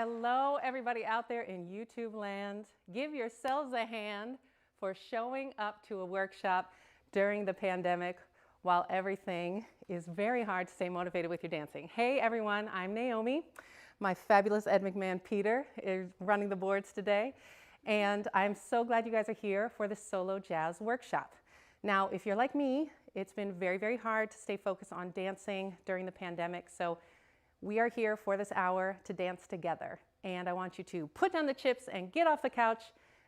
Hello, everybody out there in YouTube land. Give yourselves a hand for showing up to a workshop during the pandemic while everything is very hard to stay motivated with your dancing. Hey everyone, I'm Naomi. My fabulous Ed McMahon Peter is running the boards today. And I'm so glad you guys are here for the solo jazz workshop. Now, if you're like me, it's been very, very hard to stay focused on dancing during the pandemic. So we are here for this hour to dance together. And I want you to put down the chips and get off the couch.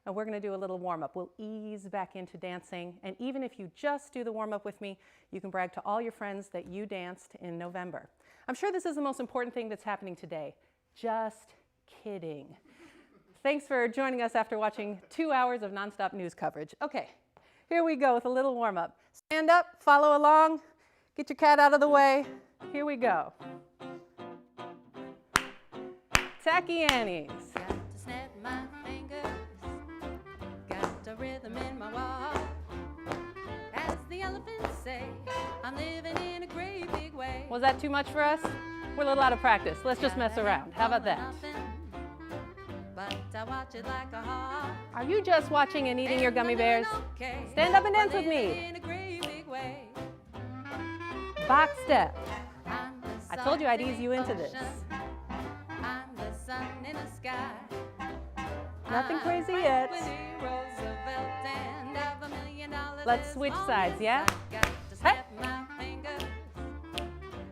And we're going to do a little warm-up. We'll ease back into dancing. And even if you just do the warm-up with me, you can brag to all your friends that you danced in November. I'm sure this is the most important thing that's happening today. Just kidding. Thanks for joining us after watching 2 hours of nonstop news coverage. Okay, here we go with a little warm-up. Stand up, follow along, get your cat out of the way. Here we go. Tacky Annies. Got to snap my fingers, got a rhythm in my walk. As the elephants say, I'm living in a great big way. Was that too much for us? We're a little out of practice. Let's just mess around. How about that? But I watch it like a hawk. Are you just watching and eating your gummy bears? Stand up and dance with me. In a great big way. Box step. I'm the I told you I'd sun in ease the you into this. ocean. I'm the sun in the sky. Nothing I'm crazy yet. Franklin D. Roosevelt and I've $1 million Let's as switch long sides, as yeah? I got to snap my fingers.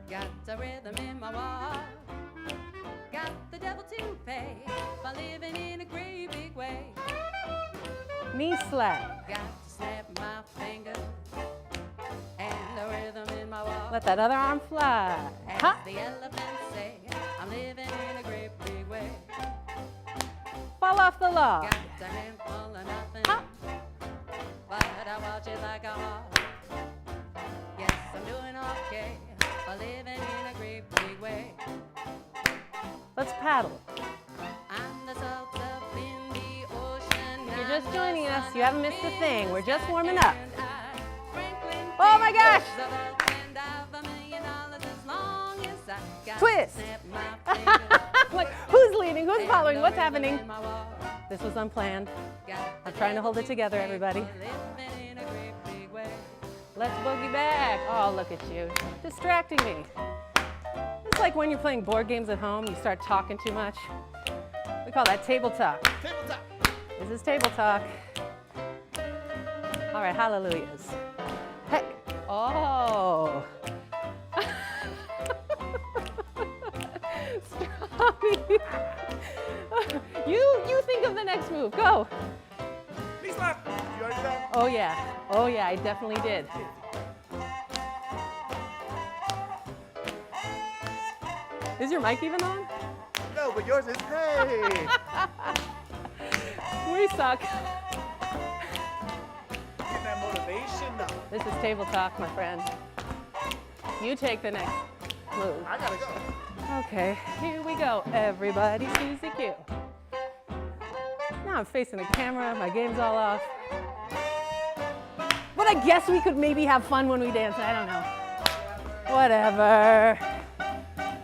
Got a rhythm in my walk. Got the devil to pay by living in a great big way. Knee slap. Got to snap my fingers and the rhythm in my walk. Let that other arm fly. As Huh. the elephants say, I'm living in a great big way. Fall off the log. Got a handful of nothing, Huh. but I watch it like a hawk. Yes, I'm doing okay by living in a great big way. Let's paddle. I'm the salt up in the ocean. If you're just joining us, you haven't missed a thing. We're just warming up. Oh my gosh! Twist! Like, who's leading? Who's following? What's happening? This was unplanned. I'm trying to hold it together, everybody. Let's boogie back. Oh, look at you. Distracting me. It's like when you're playing board games at home, you start talking too much. We call that table talk. Table top. This is table talk. All right, hallelujahs. Hey. Oh. Strawberry. You think of the next move. Go. Knee slap. You already done? Oh yeah. Oh yeah, I definitely did. Is your mic even on? No, but yours is. Hey. We suck. Get that motivation now. This is table talk, my friend. You take the next move. I gotta go. Okay, here we go. Everybody Susie Q. Now I'm facing the camera, my game's all off. But I guess we could maybe have fun when we dance, I don't know. Whatever.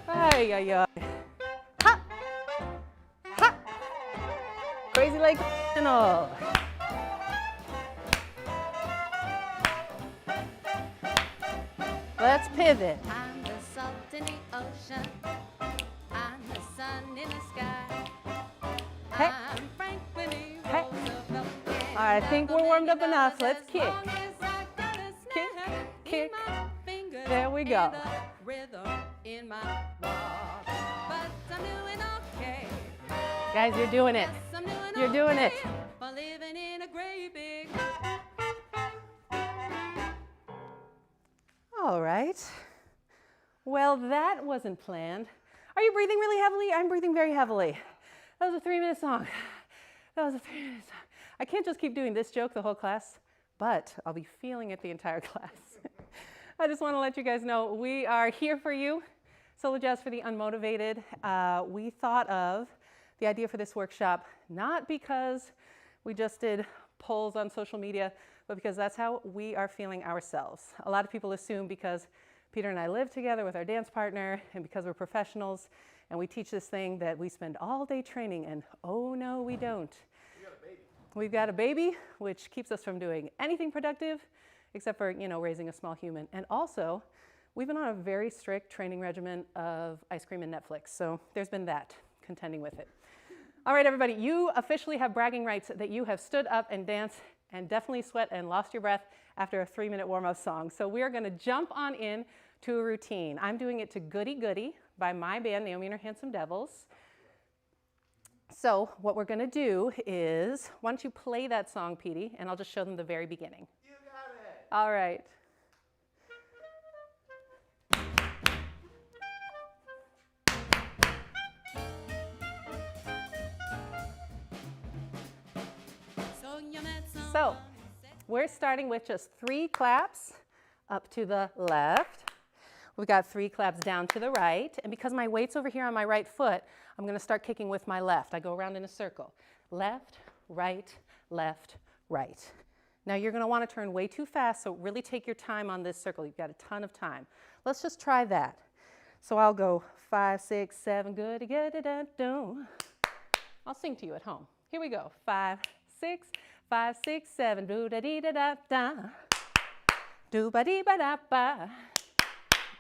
Ay, ay, ay. Ha! Ha! Crazy Lake and all. Let's pivot. I'm the salt in the ocean. I'm the sun in the sky. Hey. I'm Franklin D. Hey. Roosevelt. All right, I think we're warmed up enough. Let's kick. Kick, kick. There we go. Rhythm in my walk. But I'm doing okay. Guys, you're doing it. Yes, I'm doing You're doing it. okay for living in a great big. All right. Well, that wasn't planned. Are you breathing really heavily? I'm breathing very heavily. That was a 3-minute song. That was a 3-minute song. I can't just keep doing this joke the whole class, but I'll be feeling it the entire class. I just want to let you guys know we are here for you. Solo Jazz for the Unmotivated. We thought of the idea for this workshop not because we just did polls on social media, but because that's how we are feeling ourselves. A lot of people assume because Peter and I live together with our dance partner and because we're professionals and we teach this thing that we spend all day training, and oh no, we don't. We've got a baby, which keeps us from doing anything productive except for, raising a small human. And also, We've been on a very strict training regimen of ice cream and Netflix, so there's been that, contending with it. All right, everybody, you officially have bragging rights that you have stood up and danced and definitely sweat and lost your breath after a 3-minute warm-up song. So we are going to jump on in to a routine. I'm doing it to Goody Goody by my band, Naomi and Her Handsome Devils. So what we're going to do is, why don't you play that song, Petey, and I'll just show them the very beginning. You got it. All right. So we're starting with just 3 claps up to the left. We've got 3 claps down to the right. And because my weight's over here on my right foot, I'm going to start kicking with my left. I go around in a circle. Left, right, left, right. Now you're going to want to turn way too fast, so really take your time on this circle. You've got a ton of time. Let's just try that. So I'll go 5, 6, 7, good, good, da, do. I'll sing to you at home. Here we go. 5, 6, 5, 6, 7, do da dee da da da, do ba dee ba da ba,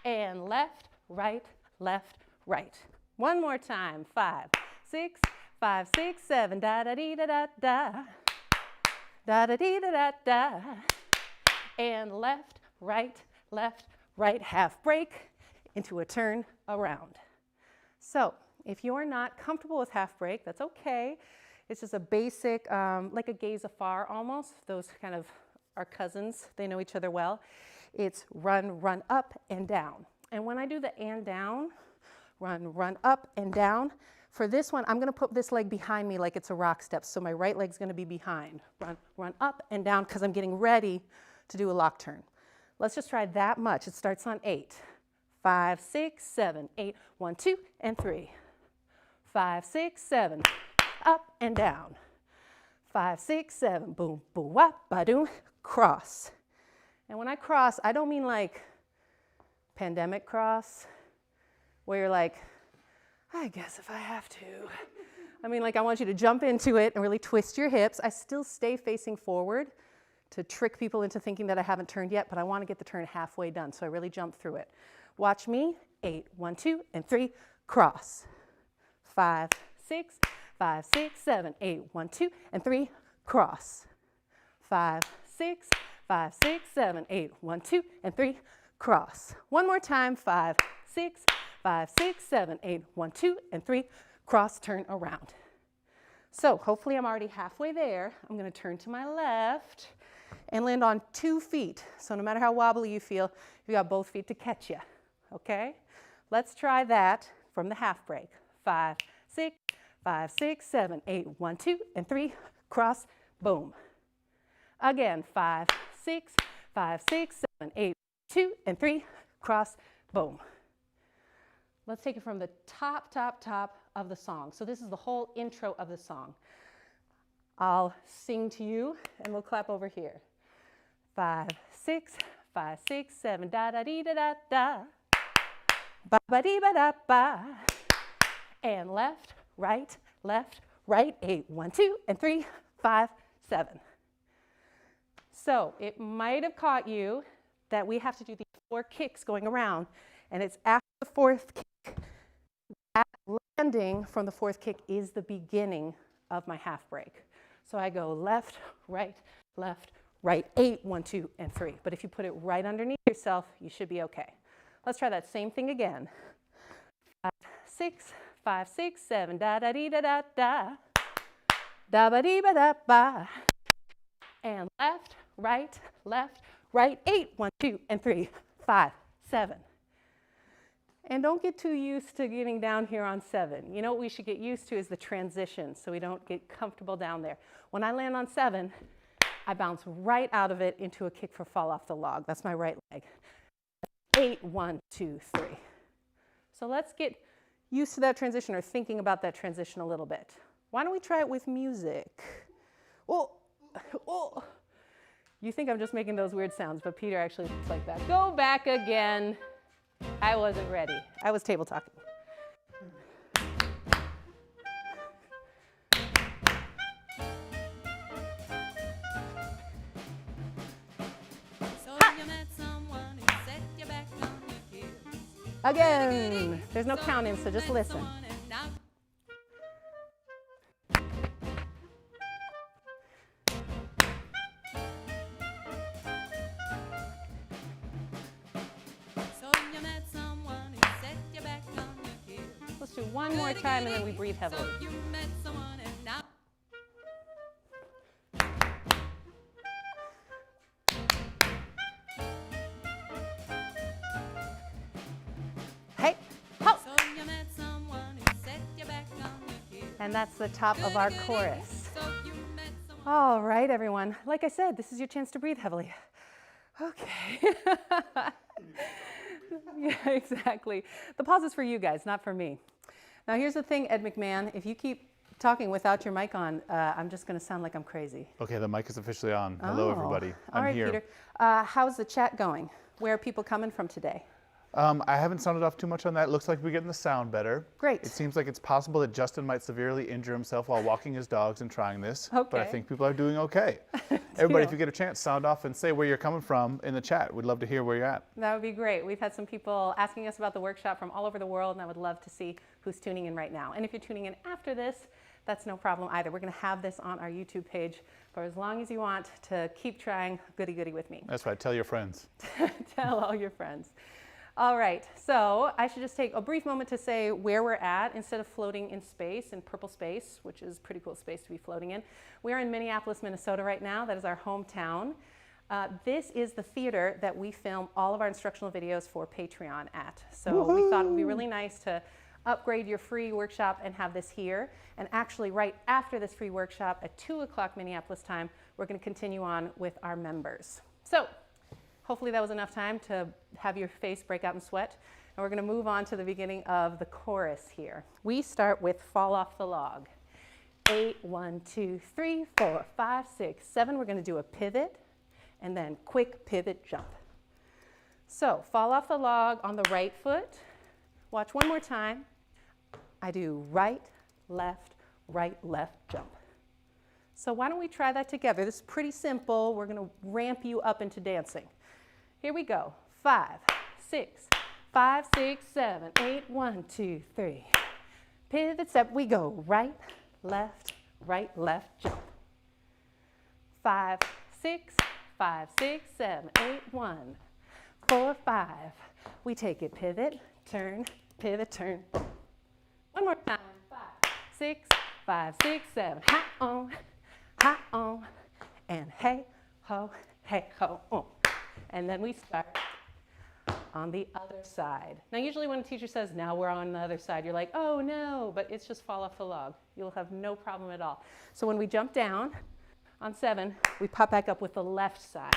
and left, right, left, right. One more time. 5, 6, 5, 6, 7, da da dee da da da, da da dee da da da, and left, right, half break into a turn around. So if you're not comfortable with half break, that's okay. It's just a basic, like a gaze afar almost. Those kind of are cousins. They know each other well. It's run, run up and down. And when I do the and down, run, run up and down, for this one, I'm going to put this leg behind me like it's a rock step. So my right leg's going to be behind. Run, run up and down because I'm getting ready to do a lock turn. Let's just try that much. It starts on 8. 5, 6, 7, 8, 1, 2, and 3. 5, 6, 7. Up and down. 5, 6, 7, boom, boom, wop, ba-doom, cross. And when I cross, I don't mean like pandemic cross, where you're like, I guess if I have to. I mean, like I want you to jump into it and really twist your hips. I still stay facing forward to trick people into thinking that I haven't turned yet, but I want to get the turn halfway done, so I really jump through it. Watch me. 8, 1, 2, and 3, cross. 5, 6, 5, 6, 7, 8, 1, 2, and 3, cross. 5, 6, 5, 6, 7, 8, 1, 2, and 3, cross. One more time. 5, 6, 5, 6, 7, 8, 1, 2, and 3, cross, turn around. So hopefully I'm already halfway there. I'm going to turn to my left and land on 2 feet. So no matter how wobbly you feel, you got both feet to catch you. Okay? Let's try that from the half break. 5, 6, 5, 6, 7, 8, 1, 2, and 3, cross, boom. Again, 5, 6, 5, 6, 7, 8, 2, and 3, cross, boom. Let's take it from the top of the song. So this is the whole intro of the song. I'll sing to you, and we'll clap over here. 5, 6, 5, 6, 7, da da dee da da da, ba ba dee ba da ba, and left, right, 8, 1, 2, and 3, 5, 7. So it might have caught you that we have to do these 4 kicks going around, and it's after the 4th kick. That landing from the 4th kick is the beginning of my half break. So I go left, right, 8, 1, 2, and 3. But if you put it right underneath yourself, you should be okay. Let's try that same thing again. 5, 6, 5, 6, 7, da da dee da da da, da ba dee ba da ba, and left, right, 8, 1, 2, and 3, 5, 7. And don't get too used to getting down here on 7. You know what we should get used to is the transition, so we don't get comfortable down there. When I land on 7, I bounce right out of it into a kick for fall off the log. That's my right leg. 8, 1, 2, 3. So let's get used to that transition, or thinking about that transition a little bit. Why don't we try it with music? Oh, oh. You think I'm just making those weird sounds, but Peter actually looks like that. Go back again. I wasn't ready. I was table talking. So you met someone who set you back on your Again. There's no counting, so just listen. So you met someone who set you back on your heels. Let's do one more time and then we breathe heavily. So you met someone and now Hey, ho! so you met someone who set you back on your heels. And that's the top of our chorus. So you met someone. All right, everyone. Like I said, this is your chance to breathe heavily. Okay. Yeah, exactly. The pause is for you guys, not for me. Now, here's the thing, Ed McMahon. If you keep talking without your mic on, I'm just going to sound like I'm crazy. Okay, the mic is officially on. Hello, everybody. All I'm right, here. Peter. How's the chat going? Where are people coming from today? I haven't sounded off too much on that. It looks like we're getting the sound better. Great. It seems like it's possible that Justin might severely injure himself while walking his dogs and trying this. But I Okay. think people are doing okay. Everybody, if Deal. you get a chance, sound off and say where you're coming from in the chat. We'd love to hear where you're at. That would be great. We've had some people asking us about the workshop from all over the world, and I would love to see who's tuning in right now. And if you're tuning in after this, that's no problem either. We're going to have this on our YouTube page for as long as you want to keep trying goody goody with me. That's right. Tell your friends. Tell all your friends. All right, so I should just take a brief moment to say where we're at instead of floating in space, in purple space, which is pretty cool space to be floating in. We're in Minneapolis, Minnesota right now. That is our hometown. This is the theater that we film all of our instructional videos for Patreon at. So we thought it would be really nice to upgrade your free workshop and have this here. And actually right after this free workshop at 2 o'clock Minneapolis time, we're going to continue on with our members. So hopefully that was enough time to have your face break out in sweat. And we're going to move on to the beginning of the chorus here. We start with Fall Off the Log. 8, 1, 2, 3, 4, 5, 6, 7. We're going to do a pivot and then quick pivot jump. So fall off the log on the right foot. Watch one more time. I do right, left, jump. So why don't we try that together? This is pretty simple. We're going to ramp you up into dancing. Here we go. 5, 6, 5, 6, 7, 8, 1, 2, 3. Pivot step. We go right, left, jump. 5, 6, 5, 6, 7, 8, 1, 4, 5. We take it pivot, turn, one more time. 5, 6, 5, 6, 7. Ha on, and hey ho, on. And then we start on the other side. Now usually when a teacher says, now we're on the other side, you're like, oh no, but it's just fall off the log. You'll have no problem at all. So when we jump down on 7, we pop back up with the left side.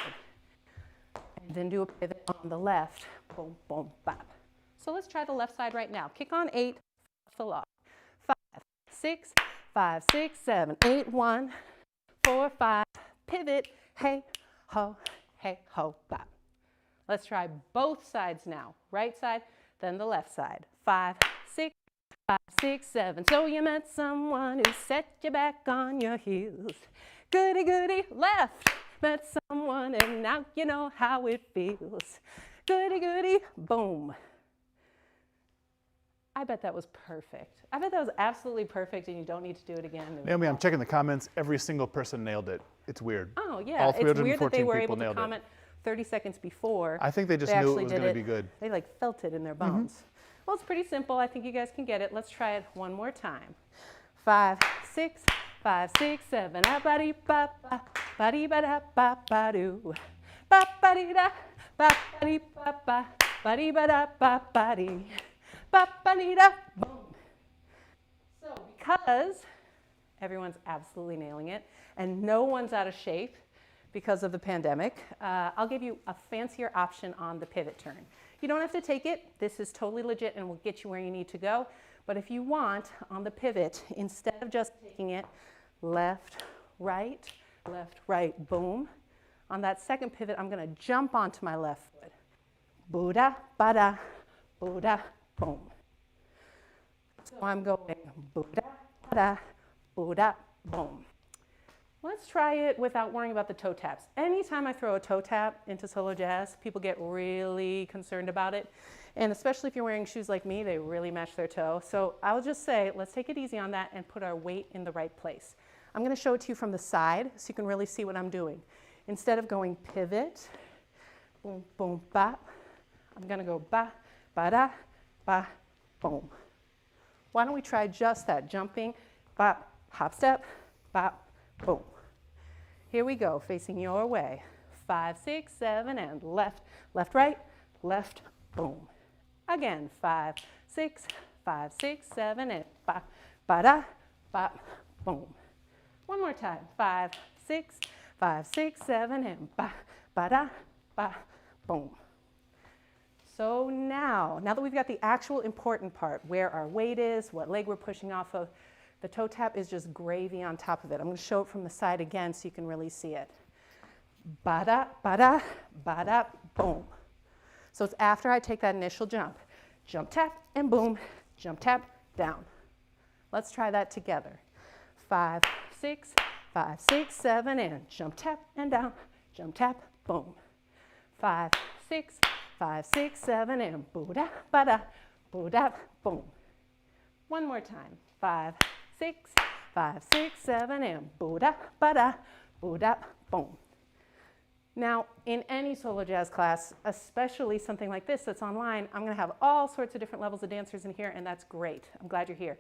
And then do a pivot on the left. Boom, boom, bop. So let's try the left side right now. Kick on 8, off the log. 5, 6, 5, 6, 7, 8, 1, 4, 5. Pivot, hey, ho, bop. Let's try both sides now. Right side, then the left side. 5, 6, 5, 6, 7. So you met someone who set you back on your heels. Goody, goody, left. Met someone and now you know how it feels. Goody, goody, boom. I bet that was perfect. I bet that was absolutely perfect and you don't need to do it again. Naomi, I'm checking the comments. Every single person nailed it. It's weird. Oh, yeah. All It's weird that they 314 were people able to nailed it. comment 30 seconds before. I think they just they knew it actually was did going to be good. They like felt it in their bones. Well, it's pretty simple. I think you guys can get it. Let's try it one more time. 5, 6, 5, 6, 7. Ba-dee ba ba ba-dee ba da ba ba doo. Ba ba-dee da ba ba-dee ba ba ba-dee ba da ba ba-dee. Ba ba-dee da boom. So because everyone's absolutely nailing it and no one's out of shape because of the pandemic, I'll give you a fancier option on the pivot turn. You don't have to take it. This is totally legit and will get you where you need to go. But if you want, on the pivot, instead of just taking it left, right, boom, on that second pivot, I'm going to jump onto my left foot. Buddha, bada, Buddha, boom. So I'm going Buddha, bada, Buddha, boom. Let's try it without worrying about the toe taps. Anytime I throw a toe tap into solo jazz, people get really concerned about it. And especially if you're wearing shoes like me, they really match their toe. So I'll just say, let's take it easy on that and put our weight in the right place. I'm going to show it to you from the side so you can really see what I'm doing. Instead of going pivot, boom, boom, ba, I'm going to go ba, ba, da, ba, boom. Why don't we try just that, jumping, ba, hop step, ba, boom. Here we go, facing your way. 5, 6, 7, and left, left, right, left, boom. Again, 5, 6, 5, 6, 7, and ba, ba, da, ba, boom. One more time, 5, 6, 5, 6, 7, and ba, ba, da, ba, boom. So now that we've got the actual important part, where our weight is, what leg we're pushing off of, the toe tap is just gravy on top of it. I'm going to show it from the side again so you can really see it. Ba-da, ba-da, ba-da, boom. So it's after I take that initial jump. Jump, tap, and boom. Jump, tap, down. Let's try that together. 5, 6, 5, 6, 7, and jump, tap, and down. Jump, tap, boom. 5, 6, 5, 6, 7, and boo-da, ba-da, boo-da, boom. One more time. 5, 6, 5, 6, 7, and boo-da, ba-da, boo-da, boom. Now, in any solo jazz class, especially something like this that's online, I'm going to have all sorts of different levels of dancers in here, and that's great. I'm glad you're here.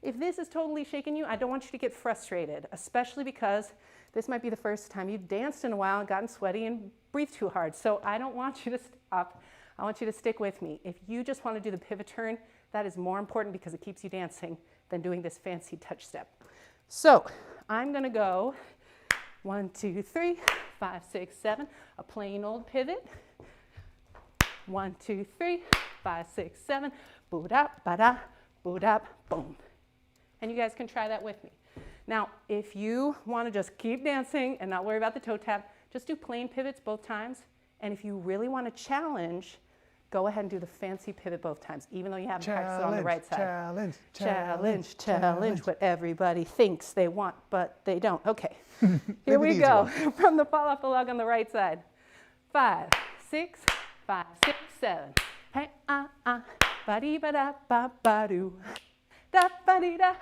If this is totally shaking you, I don't want you to get frustrated, especially because this might be the first time you've danced in a while and gotten sweaty and breathed too hard. So I don't want you to stop. I want you to stick with me. If you just want to do the pivot turn, that is more important because it keeps you dancing than doing this fancy touch step. So I'm going to go 1, 2, 3, 5, 6, 7, a plain old pivot. 1, 2, 3, 5, 6, 7, boot up, ba-da, boot up, boom. And you guys can try that with me. Now, if you want to just keep dancing and not worry about the toe tap, just do plain pivots both times. And if you really want to challenge, go ahead and do the fancy pivot both times, even though you haven't practiced it on the right side. Challenge, Challenge, challenge, what everybody thinks they want, but they don't. Okay, here we go. From the fall off the log on the right side. 5, 6, 5, 6, 7. Hey, ba-dee, ba-da, ba-ba-doo. Da, ba-dee, da,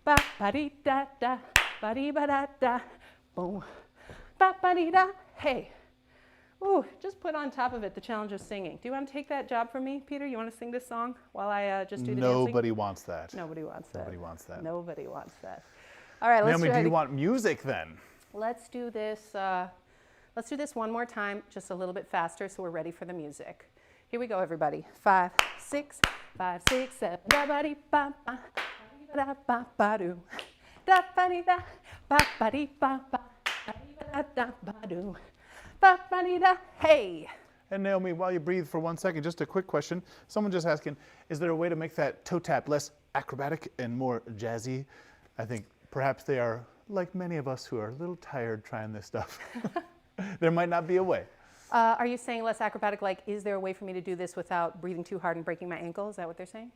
ba-ba-dee, da, da, ba-dee, ba-da, da, boom. Ba-ba-dee, da, hey. Ooh, just put on top of it the challenge of singing. Do you want to take that job from me, Peter? You want to sing this song while I just do the dancing? Nobody wants that. Nobody wants that. Nobody wants that. Nobody wants that. All right, let's Naomi, do you want music then? Let's do this. Let's do this one more time, just a little bit faster, so we're ready for the music. Here we go, everybody. 5, 6, 5, 6, 7. Da ba dee ba ba, da ba ba doo. Da ba dee da, ba ba dee ba ba, da da ba doo. Ba ba dee da, hey. And Naomi, while you breathe for 1 second, just a quick question. Someone just asking, is there a way to make that toe tap less acrobatic and more jazzy? I think perhaps they are like many of us who are a little tired trying this stuff. There might not be a way. Are you saying less acrobatic, like is there a way for me to do this without breathing too hard and breaking my ankle? Is that what they're saying?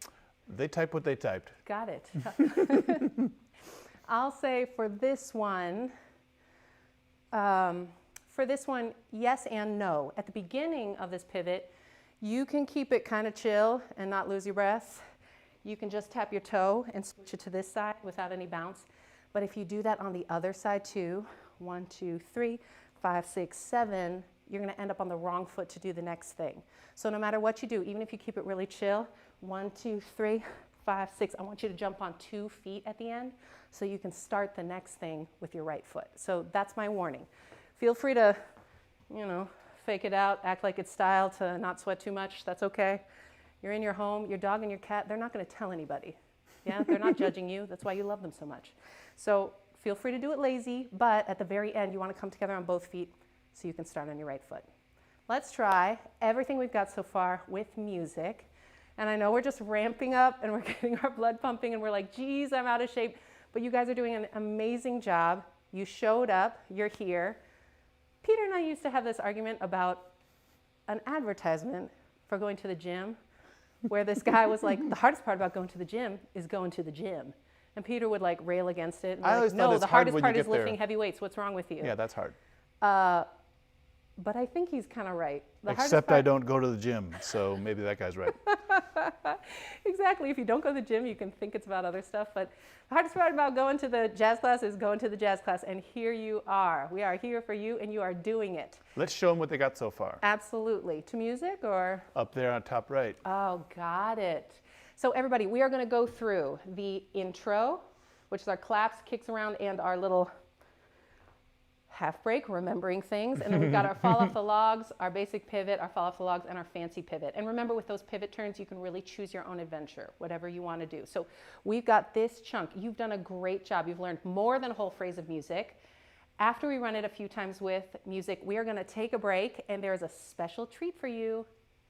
They type what they typed. Got it. I'll say for this one, yes and no. At the beginning of this pivot, you can keep it kind of chill and not lose your breath. You can just tap your toe and switch it to this side without any bounce. But if you do that on the other side too, 1, 2, 3, 5, 6, 7, you're going to end up on the wrong foot to do the next thing. So no matter what you do, even if you keep it really chill, 1, 2, 3, 5, 6, I want you to jump on 2 feet at the end so you can start the next thing with your right foot. So that's my warning. Feel free to, fake it out, act like it's style to not sweat too much. That's okay. You're in your home, your dog and your cat, they're not going to tell anybody. Yeah, they're not judging you. That's why you love them so much. So feel free to do it lazy, but at the very end, you want to come together on both feet so you can start on your right foot. Let's try everything we've got so far with music. And I know we're just ramping up and we're getting our blood pumping and we're like, geez, I'm out of shape. But you guys are doing an amazing job. You showed up, you're here. Peter and I used to have this argument about an advertisement for going to the gym where this guy was like, the hardest part about going to the gym is going to the gym. And Peter would like rail against it. And I be always like, thought no, it's the hard hardest when you part is get there. lifting heavy weights. What's wrong with you? Yeah, that's hard. But I think he's kind of right. The hardest Except I part- don't go to the gym, so maybe that guy's right. Exactly. If you don't go to the gym, you can think it's about other stuff. But the hardest part about going to the jazz class is going to the jazz class. And here you are. We are here for you, and you are doing it. Let's show them what they got so far. Absolutely. To music or? Up there on top right. Oh, got it. So everybody, we are going to go through the intro, which is our claps, kicks around, and our little half break, remembering things. And then we've got our fall off the logs, our basic pivot, our fall off the logs, and our fancy pivot. And remember, with those pivot turns, you can really choose your own adventure, whatever you want to do. So we've got this chunk. You've done a great job. You've learned more than a whole phrase of music. After we run it a few times with music, we are going to take a break, and there is a special treat for you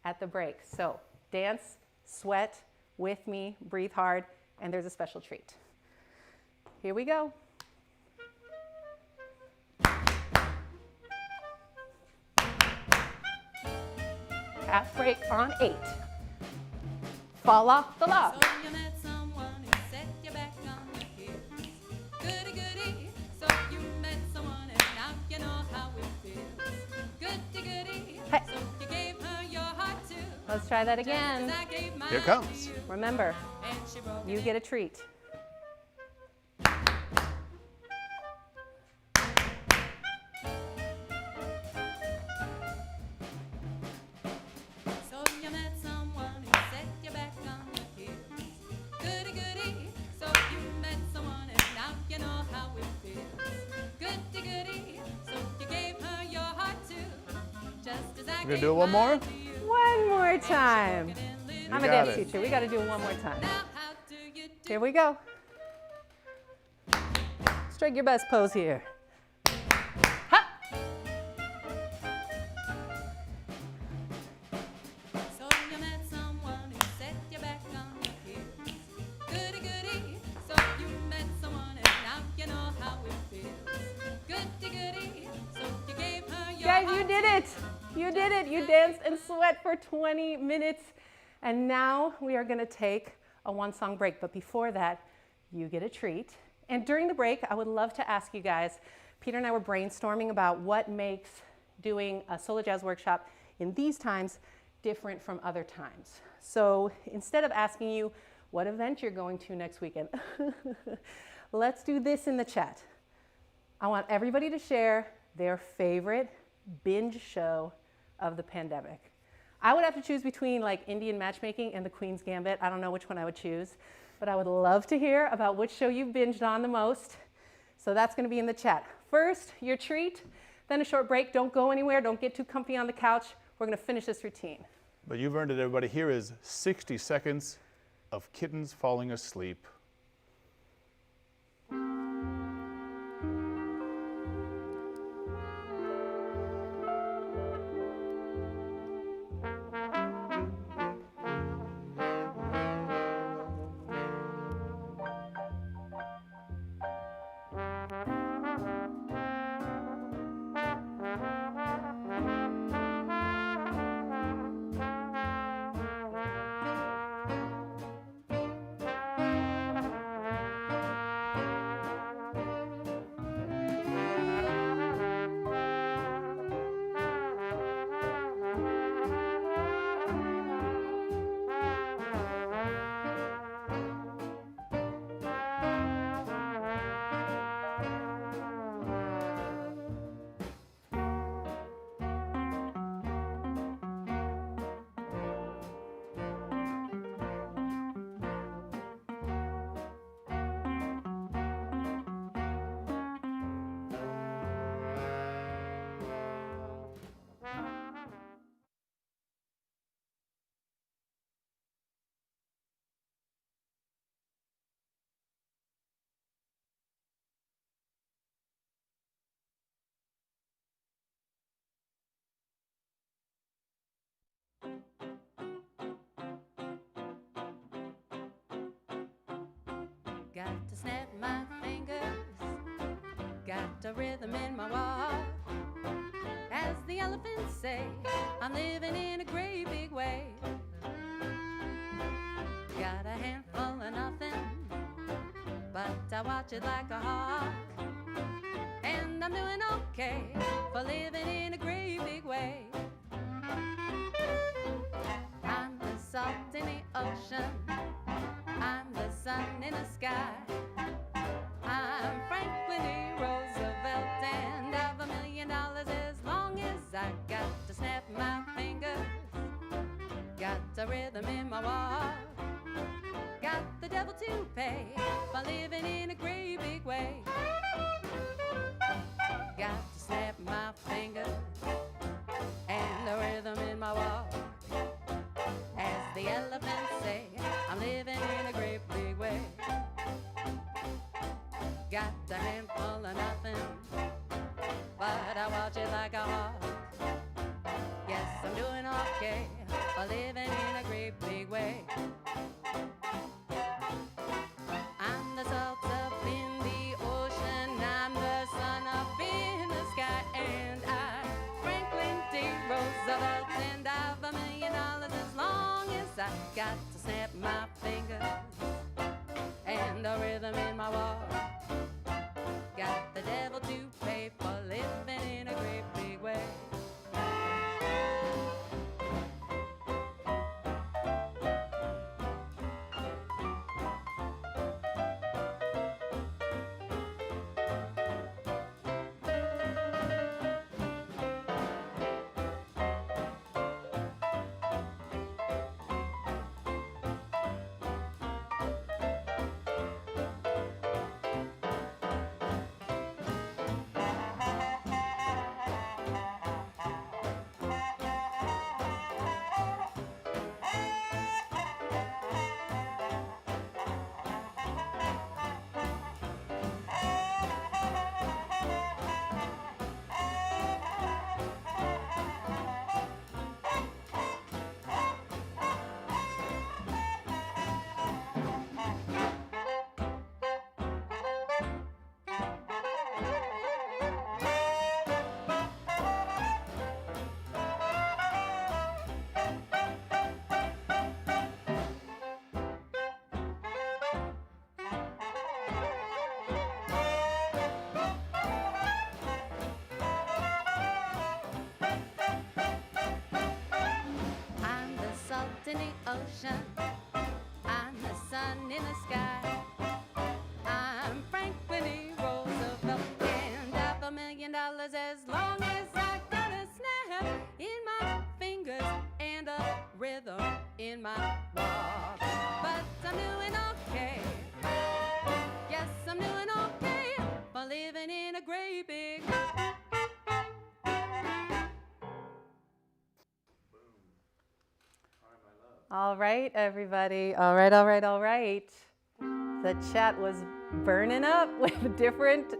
at the break. So dance, sweat with me, breathe hard, and there's a special treat. Here we go. Half break on 8. Fall off the log. So you met someone who set you back on your heels. Goody, goody. So you met someone and now you know how it feels. Goody, goody. Hey. So you gave her your heart too. Let's try that again. I gave mine Here it comes. to you. Remember, And she broke you it. get a treat. So you met someone who set you back on your heels. Goody, goody. So you met someone and now you know how it feels. Goody, goody. So you gave her your heart too. Just as I We're gonna gave do it one more? mine to you. One more time. And little I'm a got dance it. teacher. We got to do it one more time. now how do you do? Here we go. Strike your best pose here. Ha! So you met someone who set you back on your heels. Goody, goody. So you met someone and now you know how it feels. Goody, goody. So you gave her your Guys, you heart did it. You did it. You danced and sweat for 20 minutes. And now we are going to take a one-song break. But before that, you get a treat. And during the break, I would love to ask you guys, Peter and I were brainstorming about what makes doing a solo jazz workshop in these times different from other times. So instead of asking you what event you're going to next weekend, let's do this in the chat. I want everybody to share their favorite binge show of the pandemic. I would have to choose between like Indian matchmaking and the Queen's Gambit. I don't know which one I would choose, but I would love to hear about which show you've binged on the most. So that's gonna be in the chat. First, your treat, then a short break. Don't go anywhere, don't get too comfy on the couch. We're gonna finish this routine. But you've earned it, everybody. Here is 60 seconds of kittens falling asleep. Got to snap my fingers, got a rhythm in my walk. As the elephants say, I'm living in a great big way. Got a handful of nothing, but I watch it like a hawk. And I'm doing okay for living in a great big way. I'm the salt in the ocean, I'm the sun in the sky. I'm Franklin D. Roosevelt, and I've $1 million as long as I got to snap my fingers. Got a rhythm in my walk, got the devil to pay for living in a great big way. Got to snap my fingers and the rhythm in my walk. As the elephants say, I'm living in a great big way. Got a handful of nothing, but I watch it like a hawk. Yes, I'm doing okay for living in a great big way. I'm the salt up in the ocean, I'm the sun up in the sky, and I'm Franklin D. Roosevelt, and I've $1 million as long as I got to snap my fingers and the rhythm in my walk. Got the devil to pay for living in a great big way. In the ocean, I'm the sun in the sky. I'm Franklin D. Roosevelt, and I've $1 million as long as I got a snap in my fingers and a rhythm in my walk. But I'm doing okay. Yes, I'm doing okay for living in a great big. All right, everybody. All right, all right, all right. The chat was burning up with different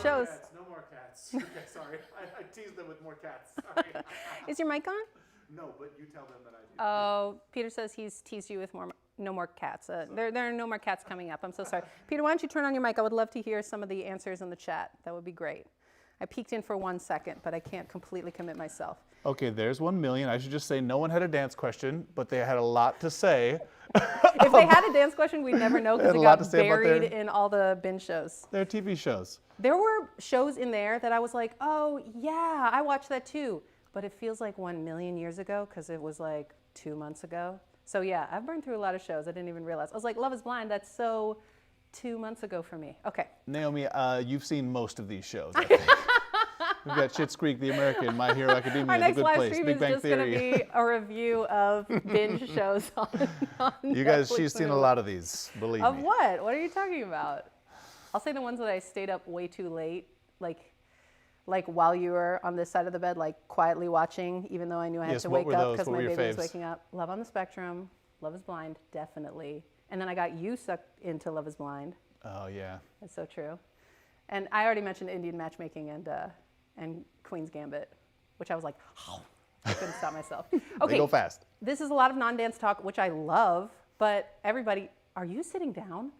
shows. Cats, no more cats. Okay, sorry. I teased them with more cats. Sorry. Is your mic on? No, but you tell them that I do. Oh, Peter says he's teased you with no more cats. There are no more cats coming up. I'm so sorry. Peter, why don't you turn on your mic? I would love to hear some of the answers in the chat. That would be great. I peeked in for 1 second, but I can't completely commit myself. Okay, there's 1 million. I should just say no one had a dance question, but they had a lot to say. If they had a dance question, we'd never know because They it had a lot got to say about buried in all the binge shows. They're TV shows. There were shows in there that I was like, oh, yeah, I watched that too. But it feels like 1 million years ago because it was like 2 months ago. So yeah, I've burned through a lot of shows. I didn't even realize. I was like, Love is Blind, that's so 2 months ago for me. Okay. Naomi, you've seen most of these shows. I think. We've got Schitt's Creek, The American, My Hero Academia, Our The next Good live Place, stream Big is Bang just going to Theory. be a review of binge shows on You guys, Netflix she's seen a and lot of these, believe Of me. what? What are you talking about? I'll say the ones that I stayed up way too late, like while you were on this side of the bed, like quietly watching, even though I knew I had Yes, to what wake were up those? because What my were your baby was faves? waking up. Love on the Spectrum, Love is Blind, definitely. And then I got you sucked into Love is Blind. Oh, yeah. That's so true. And I already mentioned Indian matchmaking and Queen's Gambit, which I was like, oh, I couldn't stop myself. Okay, They go fast. this is a lot of non-dance talk, which I love, but everybody, are you sitting down?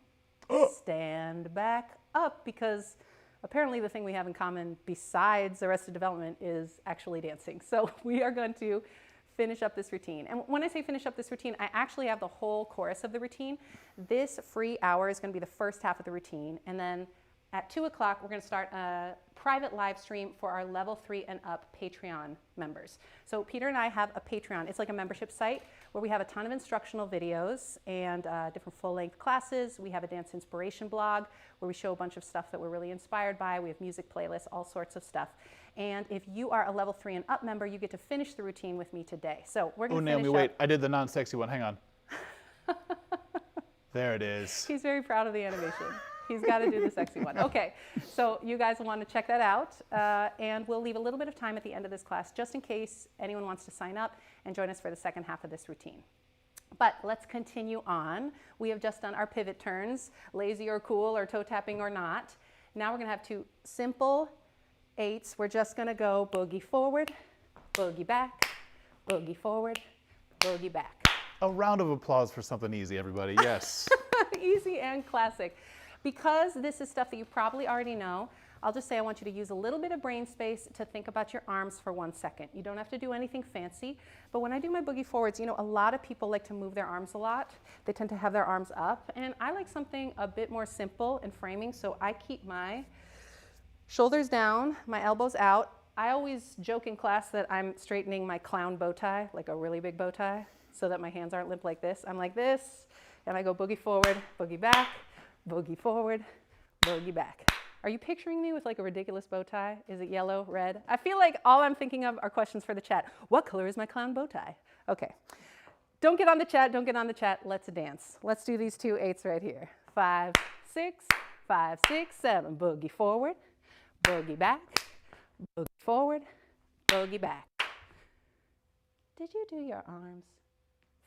Stand back up, because apparently the thing we have in common besides Arrested Development is actually dancing. So we are going to finish up this routine. And when I say finish up this routine, I actually have the whole chorus of the routine. This free hour is going to be the first half of the routine. And then at 2 o'clock, we're going to start a private live stream for our level 3 and up Patreon members. So Peter and I have a Patreon. It's like a membership site where we have a ton of instructional videos and different full-length classes. We have a dance inspiration blog where we show a bunch of stuff that we're really inspired by. We have music playlists, all sorts of stuff. And if you are a level 3 and up member, you get to finish the routine with me today. So we're going to finish Naomi, wait. up. I did the non-sexy one. Hang on. There it is. He's very proud of the animation. He's got to do the sexy one. Okay, so you guys will want to check that out. And we'll leave a little bit of time at the end of this class just in case anyone wants to sign up and join us for the second half of this routine. But let's continue on. We have just done our pivot turns, lazy or cool or toe tapping or not. Now we're going to have 2 simple 8s. We're just going to go boogie forward, boogie back, boogie forward, boogie back. A round of applause for something easy, everybody. Yes. Easy and classic. Because this is stuff that you probably already know, I'll just say I want you to use a little bit of brain space to think about your arms for 1 second. You don't have to do anything fancy, but when I do my boogie forwards, you know, a lot of people like to move their arms a lot. They tend to have their arms up, and I like something a bit more simple in framing, so I keep my shoulders down, my elbows out. I always joke in class that I'm straightening my clown bow tie, like a really big bow tie, so that my hands aren't limp like this. I'm like this, and I go boogie forward, boogie back, boogie forward, boogie back. Are you picturing me with like a ridiculous bow tie? Is it yellow, red? I feel like all I'm thinking of are questions for the chat. What color is my clown bow tie? Okay. Don't get on the chat, don't get on the chat. Let's dance. Let's do these 2 8s right here. 5, 6, 5, 6, 7. Boogie forward, boogie back, boogie forward, boogie back. Did you do your arms?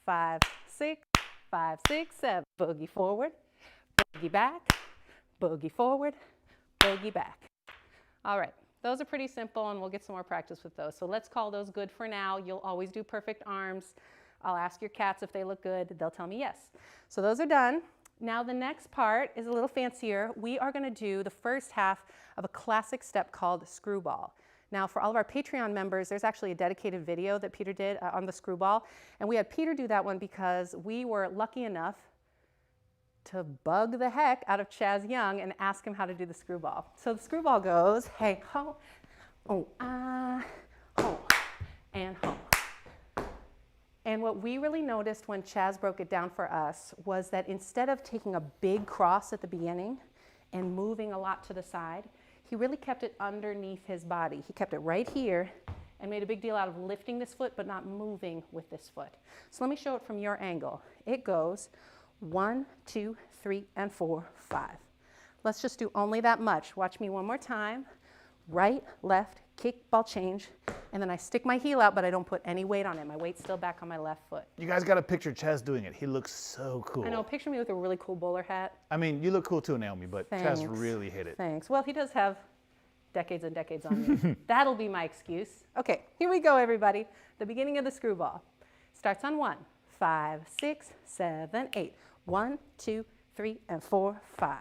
5, 6, 5, 6, 7. Boogie forward, boogie back, boogie forward, boogie back. All right, those are pretty simple and we'll get some more practice with those. So let's call those good for now. You'll always do perfect arms. I'll ask your cats if they look good. They'll tell me yes. So those are done. Now the next part is a little fancier. We are gonna do the first half of a classic step called screwball. Now for all of our Patreon members, there's actually a dedicated video that Peter did on the screwball. And we had Peter do that one because we were lucky enough to bug the heck out of Chaz Young and ask him how to do the screwball. So the screwball goes, hey, ho, oh, ah, ho, and ho. And what we really noticed when Chaz broke it down for us was that instead of taking a big cross at the beginning and moving a lot to the side, he really kept it underneath his body. He kept it right here and made a big deal out of lifting this foot but not moving with this foot. So let me show it from your angle. It goes 1, 2, 3, and 4, 5. Let's just do only that much. Watch me one more time. Right, left, kick, ball change, and then I stick my heel out, but I don't put any weight on it. My weight's still back on my left foot. You guys got to picture Chaz doing it. He looks so cool. I know, picture me with a really cool bowler hat. I mean, you look cool too, Naomi, but Thanks. Chaz really hit it. Thanks. Well, he does have decades and decades on me. That'll be my excuse. Okay, here we go, everybody. The beginning of the screwball. Starts on 1, 5, 6, 7, 8. 1, 2, 3, and 4, 5.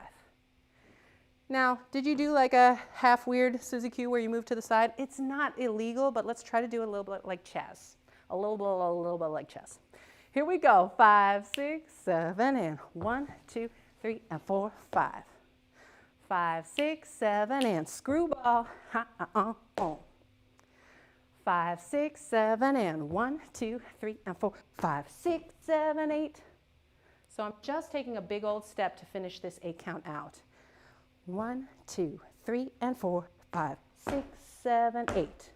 Now, did you do like a half weird Suzy Q where you move to the side? It's not illegal, but let's try to do a little bit like Chaz. A little bit like Chaz. Here we go. 5, 6, 7, and 1, 2, 3, and 4, 5. 5, 6, 7, and screwball. 5, 6, 7, and 1, 2, 3, and 4. 5, 6, 7, 8. So I'm just taking a big old step to finish this 8 count out. 1, 2, 3, and 4, 5, 6, 7, 8.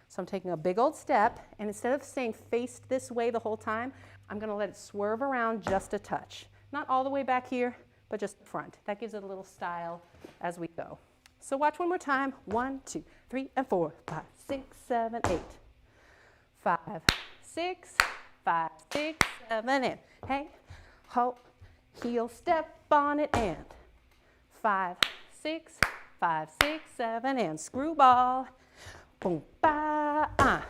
So I'm taking a big old step, and instead of staying faced this way the whole time, I'm going to let it swerve around just a touch. Not all the way back here, but just the front. That gives it a little style as we go. So watch one more time. 1, 2, 3, and 4, 5, 6, 7, 8. 5, 6, 5, 6, 7, and hey, ho, heel step on it, and 5, 6, 5, 6, 7, and screwball. Boom, ba,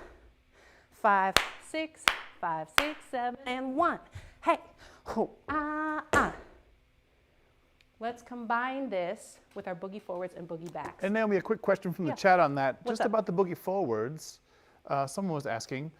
5, 6, 5, 6, 7, and 1. Hey, ho, Let's combine this with our boogie forwards and boogie backs. And Naomi, a quick question from the chat on that. What's just up? about the boogie forwards. Someone was asking,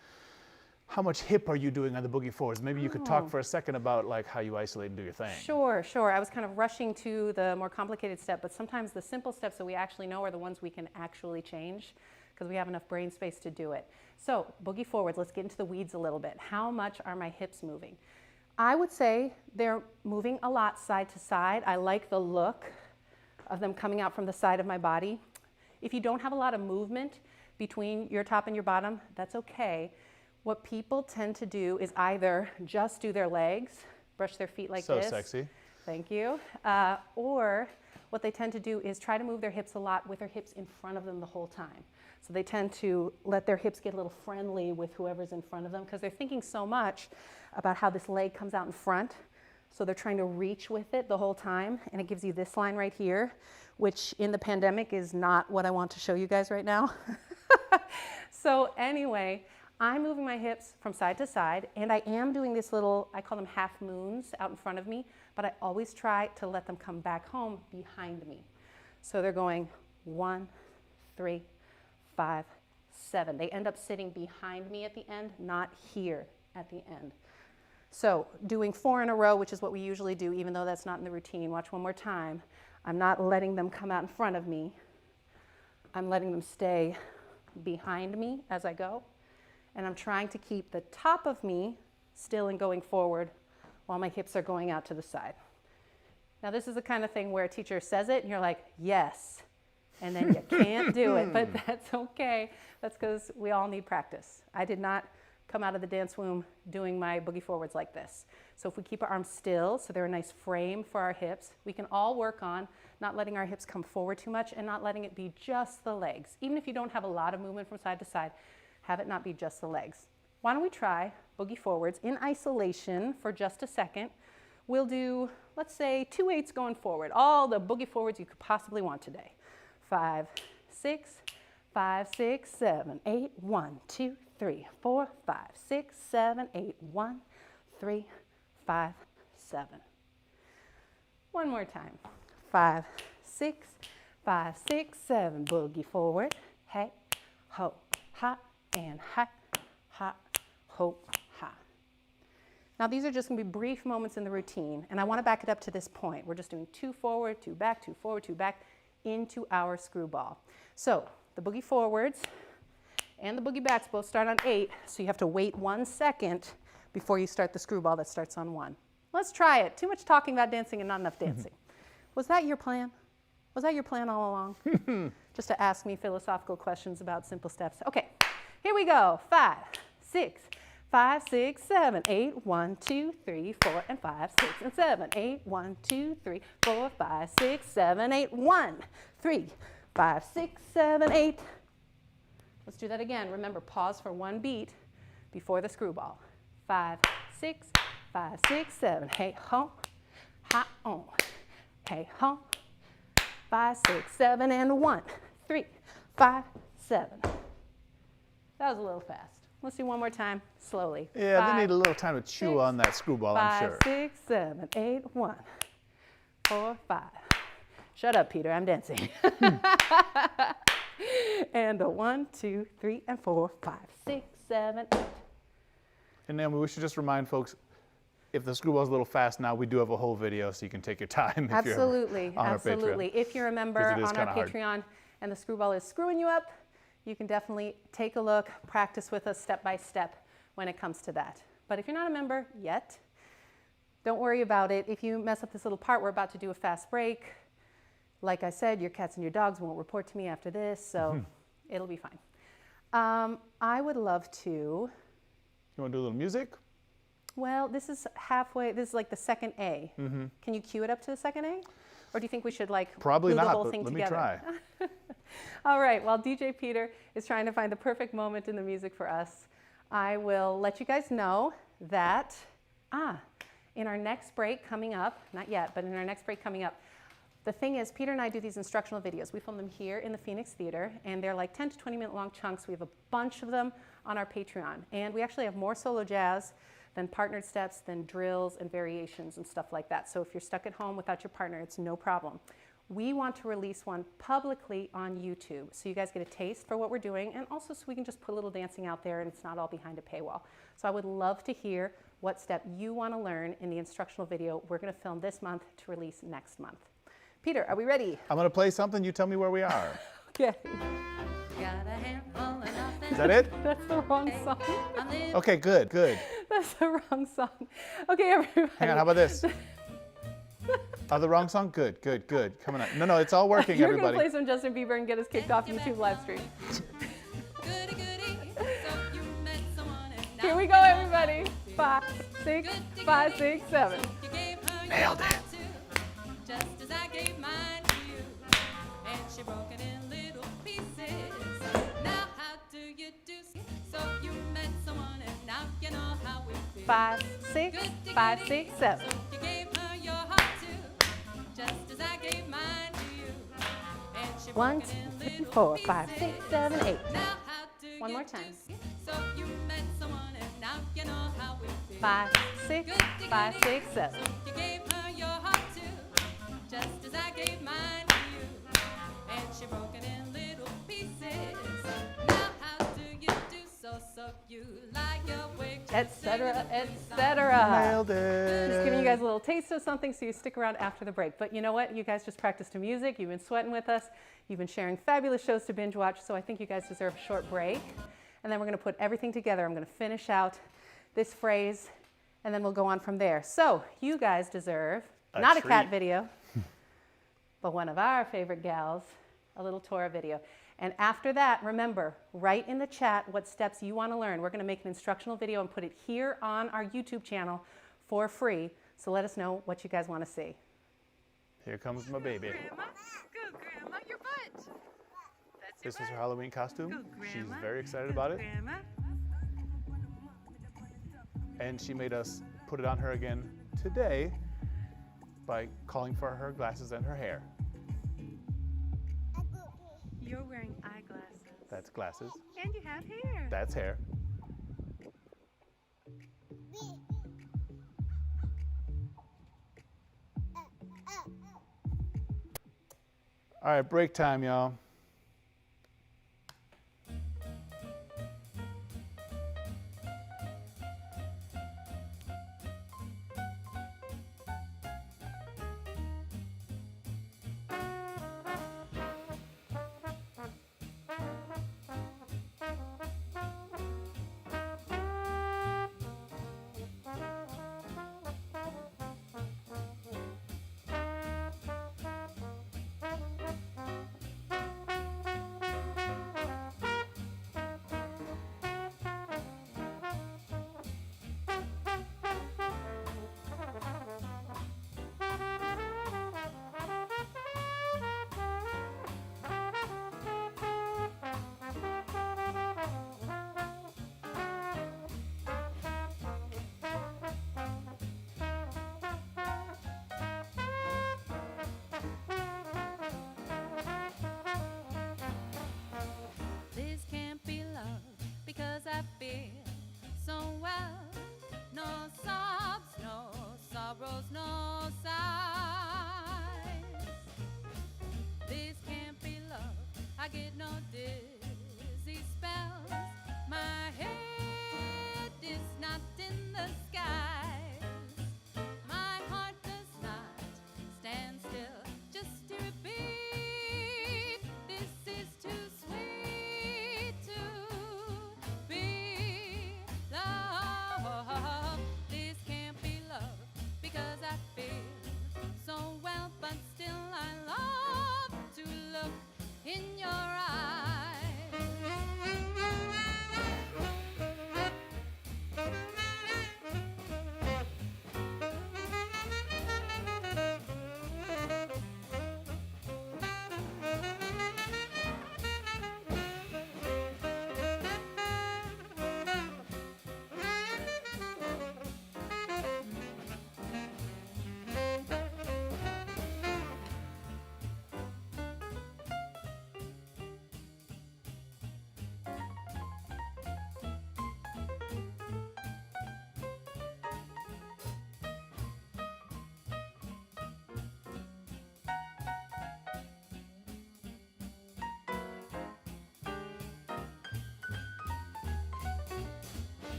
how much hip are you doing on the boogie forwards? Maybe you could talk for a second about like how you isolate and do your thing. Sure, sure. I was kind of rushing to the more complicated step, but sometimes the simple steps that we actually know are the ones we can actually change because we have enough brain space to do it. So boogie forwards, let's get into the weeds a little bit. How much are my hips moving? I would say they're moving a lot side to side. I like the look of them coming out from the side of my body. If you don't have a lot of movement between your top and your bottom, that's okay. What people tend to do is either just do their legs, brush their feet like this. So sexy. Thank you. Or what they tend to do is try to move their hips a lot with their hips in front of them the whole time. So they tend to let their hips get a little friendly with whoever's in front of them because they're thinking so much about how this leg comes out in front. So they're trying to reach with it the whole time. And it gives you this line right here, which in the pandemic is not what I want to show you guys right now. So anyway, I'm moving my hips from side to side, and I am doing this little, I call them half moons out in front of me, but I always try to let them come back home behind me. So they're going 1, 3, 5, 7. They end up sitting behind me at the end, not here at the end. So doing 4 in a row, which is what we usually do, even though that's not in the routine. Watch one more time. I'm not letting them come out in front of me. I'm letting them stay behind me as I go. And I'm trying to keep the top of me still and going forward while my hips are going out to the side. Now this is the kind of thing where a teacher says it and you're like, yes, and then you can't do it, but that's okay. That's because we all need practice. I did not come out of the dance womb doing my boogie forwards like this. So if we keep our arms still, so they're a nice frame for our hips, we can all work on not letting our hips come forward too much and not letting it be just the legs. Even if you don't have a lot of movement from side to side, have it not be just the legs. Why don't we try boogie forwards in isolation for just a second. We'll do, let's say, 2 8s going forward. All the boogie forwards you could possibly want today. 5, 6, 5, 6, 7, 8, 1, 2, 3, 4, 5, 6, 7, 8, 1, 3, 5, 7. One more time. 5, 6, 5, 6, 7, boogie forward. Hey, ho, ha, and ha, ha, ho, ha. Now these are just going to be brief moments in the routine, and I want to back it up to this point. We're just doing 2 forward, 2 back, 2 forward, 2 back into our screwball. So the boogie forwards and the boogie backs both start on 8, so you have to wait 1 second before you start the screwball that starts on 1. Let's try it. Too much talking about dancing and not enough dancing. Was that your plan? Was that your plan all along? Just to ask me philosophical questions about simple steps. Okay, here we go. 5, 6, 5, 6, 7, 8, 1, 2, 3, 4, and 5, 6, and 7, 8, 1, 2, 3, 4, 5, 6, 7, 8, 1, 3, 5, 6, 7, 8. Let's do that again. Remember, pause for 1 beat before the screwball. 5, 6, 5, 6, 7, hey ho, ha on, hey ho. 5, 6, 7, and 1, 3, 5, 7. That was a little fast. Let's do one more time, slowly. Yeah, 5, they need a little time to chew 6, on that screwball, I'm 5, sure. 6, 7, 8, 1, 4, 5. Shut up, Peter, I'm dancing. And a 1, 2, 3, and 4, 5, 6, 7, 8. And Naomi, we should just remind folks, if the screwball's a little fast now, we do have a whole video, so you can take your time if Absolutely, you're on absolutely. our Patreon. If you're a member Because it is on our kinda hard. Patreon and the screwball is screwing you up, you can definitely take a look, practice with us step by step when it comes to that. But if you're not a member yet, don't worry about it. If you mess up this little part, we're about to do a fast break. Like I said, your cats and your dogs won't report to me after this, so it'll be fine. I would love to, You want to do a little music? well, this is halfway, this is like the second A. Can you cue it up to the second A? Or do you think we should like Probably glue the not, whole but thing let me together? try. All right, while DJ Peter is trying to find the perfect moment in the music for us, I will let you guys know that, in our next break coming up, not yet, but in our next break coming up, the thing is, Peter and I do these instructional videos. We film them here in the Phoenix Theater, and they're like 10 to 20 minute long chunks. We have a bunch of them on our Patreon, and we actually have more solo jazz than partnered steps, than drills and variations and stuff like that. So if you're stuck at home without your partner, it's no problem. we want to release one publicly on YouTube. So you guys get a taste for what we're doing, and also so we can just put a little dancing out there and it's not all behind a paywall. So I would love to hear what step you want to learn in the instructional video we're going to film this month to release next month. Peter, are we ready? I'm going to play something. You tell me where we are. Okay. Got a handful of nothing. Is that it? That's the wrong song. I'm living Okay, good, good. That's the wrong song. Okay, everybody. Hang on, how about this? Oh, the wrong song? Good, good, good. Coming up. No, it's all working, You're everybody. going to play some Justin Bieber and get us kicked off YouTube live stream. goody goody. So you met someone and now Here we you go, know everybody. how 5, it feels. 6, Goody 5, goody. 6, 7. So you gave her your Nailed it. heart too, just as I gave mine to you. And she broke it in little pieces. Now how do you do? So you met someone and now you know how it feels. 5, 6, 5, 6, 7. So you gave her your heart too, just as I gave mine to you. And she 1, broke 2, it in 3, little 4, 5, 6, pieces. 7, 8. Now how do One you more do? time. So you met someone and now you know how it feels. 5, 6, 5, 6, 7. You gave her your heart too, just as I gave mine to you. And she broke it in little pieces. Now how do you do? So you lie awake, Etc., etc. Nailed it. Just giving you guys a little taste of something so you stick around after the break. But you know what? You guys just practiced to music. You've been sweating with us. You've been sharing fabulous shows to binge watch. So I think you guys deserve a short break. And then we're going to put everything together. I'm going to finish out this phrase, and then we'll go on from there. So you guys deserve not a cat treat. video, but one of our favorite gals, a little Torah video. And after that, remember, write in the chat what steps you want to learn. We're going to make an instructional video and put it here on our YouTube channel for free. So let us know what you guys want to see. Here comes my baby. Grandma, go Grandma, your butt. That's This is her Halloween costume. Go, She's Grandma. very excited about it. Grandma. And she made us put it on her again today by calling for her glasses and her hair. You're wearing eyeglasses. That's glasses. And you have hair. That's hair. All right, break time, y'all.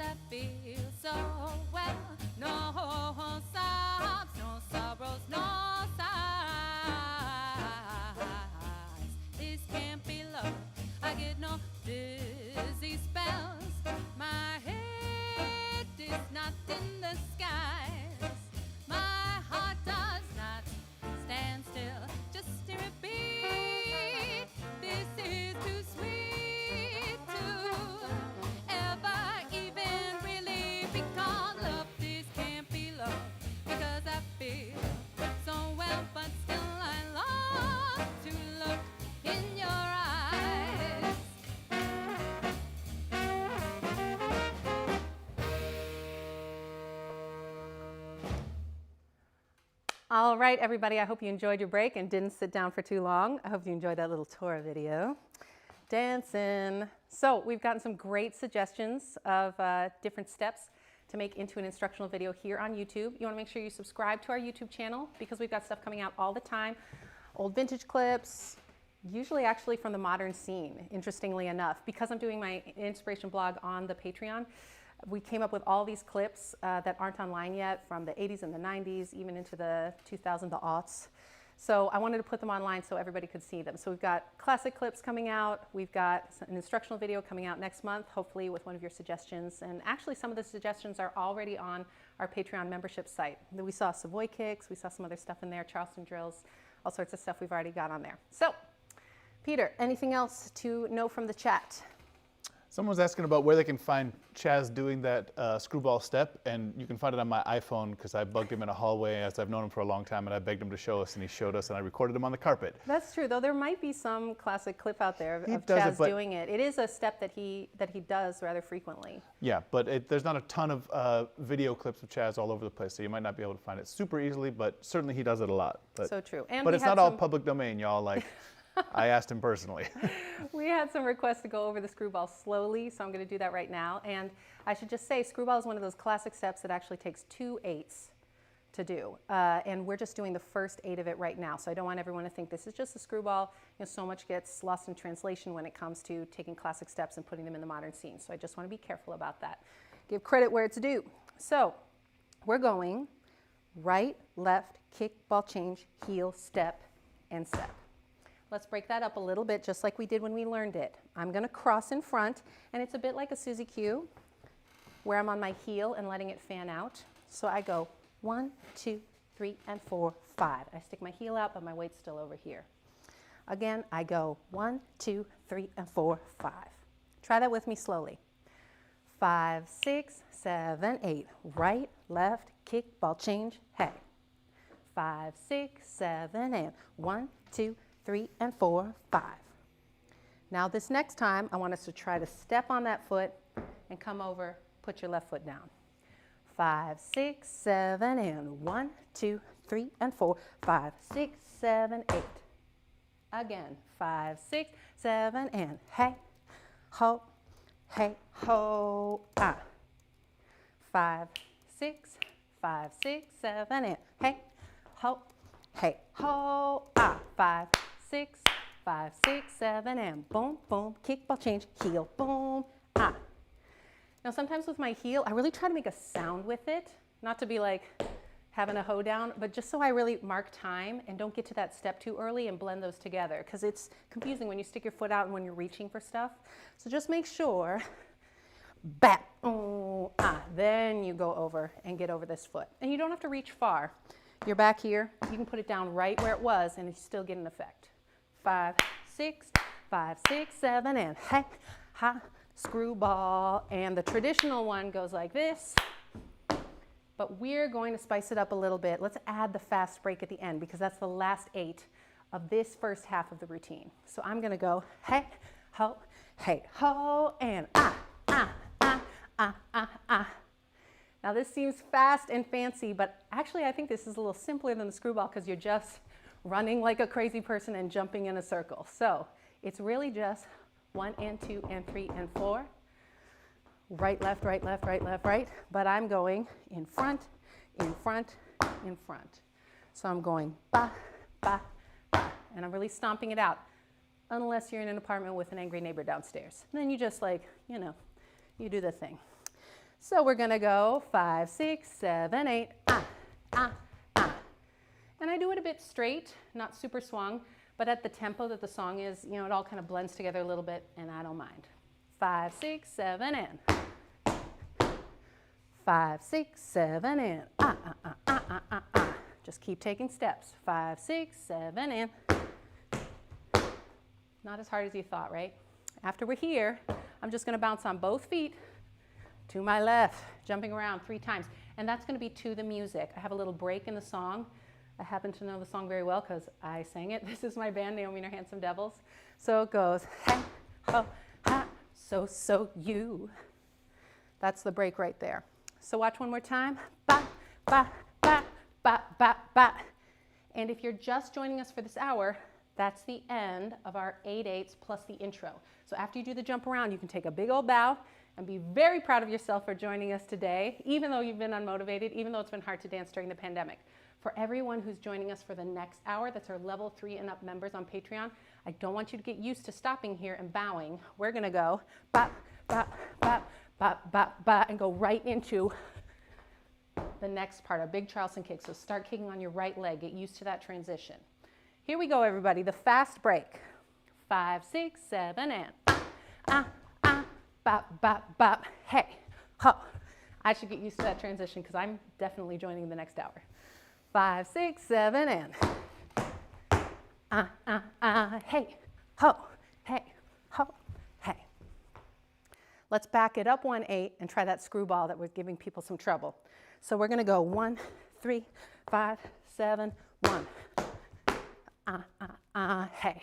I feel so well. No sobs, no sorrows, no sighs. This can't be love. I get no dizzy spells. My head is not in the skies. My heart does not stand still just to repeat. This is too sweet to ever even really be called love. This can't be love because I feel so well, but still I long to look in your eyes. All right, everybody, I hope you enjoyed your break and didn't sit down for too long. I hope you enjoyed that little tour video. Dancing. So we've gotten some great suggestions of different steps to make into an instructional video here on YouTube. You want to make sure you subscribe to our YouTube channel because we've got stuff coming out all the time. Old vintage clips, usually actually from the modern scene, interestingly enough. Because I'm doing my inspiration blog on the Patreon, we came up with all these clips that aren't online yet from the 80s and the 90s, even into the 2000s, the aughts. So I wanted to put them online so everybody could see them. So we've got classic clips coming out. We've got an instructional video coming out next month, hopefully with one of your suggestions. And actually some of the suggestions are already on our Patreon membership site. We saw Savoy kicks, we saw some other stuff in there, Charleston drills, all sorts of stuff we've already got on there. So, Peter, anything else to know from the chat? Someone's asking about where they can find Chaz doing that screwball step, and you can find it on my iPhone because I bugged him in a hallway as I've known him for a long time, and I begged him to show us, and he showed us, and I recorded him on the carpet. That's true, though there might be some classic clip out there of does Chaz it, but- doing it. It is a step that he does rather frequently. Yeah, but there's not a ton of video clips of Chaz all over the place, so you might not be able to find it super easily, but certainly he does it a lot. But, So true. And but we it's had not all some- public domain, y'all. Like, I asked him personally. We had some requests to go over the screwball slowly, so I'm going to do that right now. And I should just say, screwball is one of those classic steps that actually takes 2 8s to do. And we're just doing the first 8 of it right now. So I don't want everyone to think this is just a screwball. You know, so much gets lost in translation when it comes to taking classic steps and putting them in the modern scene. So I just want to be careful about that. Give credit where it's due. So we're going right, left, kick, ball change, heel, step, and step. Let's break that up a little bit, just like we did when we learned it. I'm going to cross in front, and it's a bit like a Suzy Q, where I'm on my heel and letting it fan out. So I go 1, 2, 3, and 4, 5. I stick my heel out, but my weight's still over here. Again, I go 1, 2, 3, and 4, 5. Try that with me slowly. 5, 6, 7, 8. Right, left, kick, ball change, hey. 5, 6, 7, and 1, 2, 3, and 4, 5. Now this next time, I want us to try to step on that foot and come over, put your left foot down. 5, 6, 7, and 1, 2, 3, and 4, 5, 6, 7, 8. Again, 5, 6, 7, and hey, ho, ah. 5, 6, 5, 6, 7, and hey, ho, ah. 5, 6, 5, 6, 7, and boom, boom, kick, ball change, heel, boom, ah. Now sometimes with my heel, I really try to make a sound with it, not to be like having a hoedown, but just so I really mark time and don't get to that step too early and blend those together, because it's confusing when you stick your foot out and when you're reaching for stuff. So just make sure, bat, oh, ah, then you go over and get over this foot. And you don't have to reach far. You're back here, you can put it down right where it was and you still get an effect. 5, 6, 5, 6, 7, and hey, ha, screwball. And the traditional one goes like this, but we're going to spice it up a little bit. Let's add the fast break at the end because that's the last 8 of this first half of the routine. So I'm gonna go hey, ho, and ah, ah, ah, ah, ah, ah. Now this seems fast and fancy, but actually I think this is a little simpler than the screwball because you're just running like a crazy person and jumping in a circle. So it's really just 1 and 2 and 3 and 4. Right, left, right, left, right, left, right. But I'm going in front, in front, in front. So I'm going ba, ba, ba, and I'm really stomping it out. Unless you're in an apartment with an angry neighbor downstairs. And then you just like, you know, you do the thing. So we're gonna go 5, 6, 7, 8, ah, ah, ah. And I do it a bit straight, not super swung, but at the tempo that the song is, you know, it all kind of blends together a little bit, and I don't mind. 5, 6, 7, and 5, 6, 7, and ah, ah, ah, ah, ah, ah, ah. Just keep taking steps. 5, 6, 7, and not as hard as you thought, right? After we're here, I'm just gonna bounce on both feet to my left, jumping around 3 times. And that's gonna be to the music. I have a little break in the song. I happen to know the song very well because I sang it. This is my band, Naomi and her Handsome Devils. So it goes, hey, ho, ha, so you. That's the break right there. So watch one more time. Ba, ba, ba, ba, ba, ba. And if you're just joining us for this hour, that's the end of our 8/8 plus the intro. So after you do the jump around, you can take a big old bow and be very proud of yourself for joining us today, even though you've been unmotivated, even though it's been hard to dance during the pandemic. For everyone who's joining us for the next hour, that's our level 3 and up members on Patreon, I don't want you to get used to stopping here and bowing. We're gonna go bop, bop, bop, bop, bop, bop, and go right into the next part, a big Charleston kick. So start kicking on your right leg, get used to that transition. Here we go, everybody, the fast break. 5, 6, 7, and ah, ah, bop, bop, bop, hey, ho. I should get used to that transition because I'm definitely joining the next hour. 5, 6, 7, and hey, ho, hey, ho, hey. Let's back it up 1, 8 and try that screwball that was giving people some trouble. So we're gonna go 1, 3, 5, 7, 1. Hey.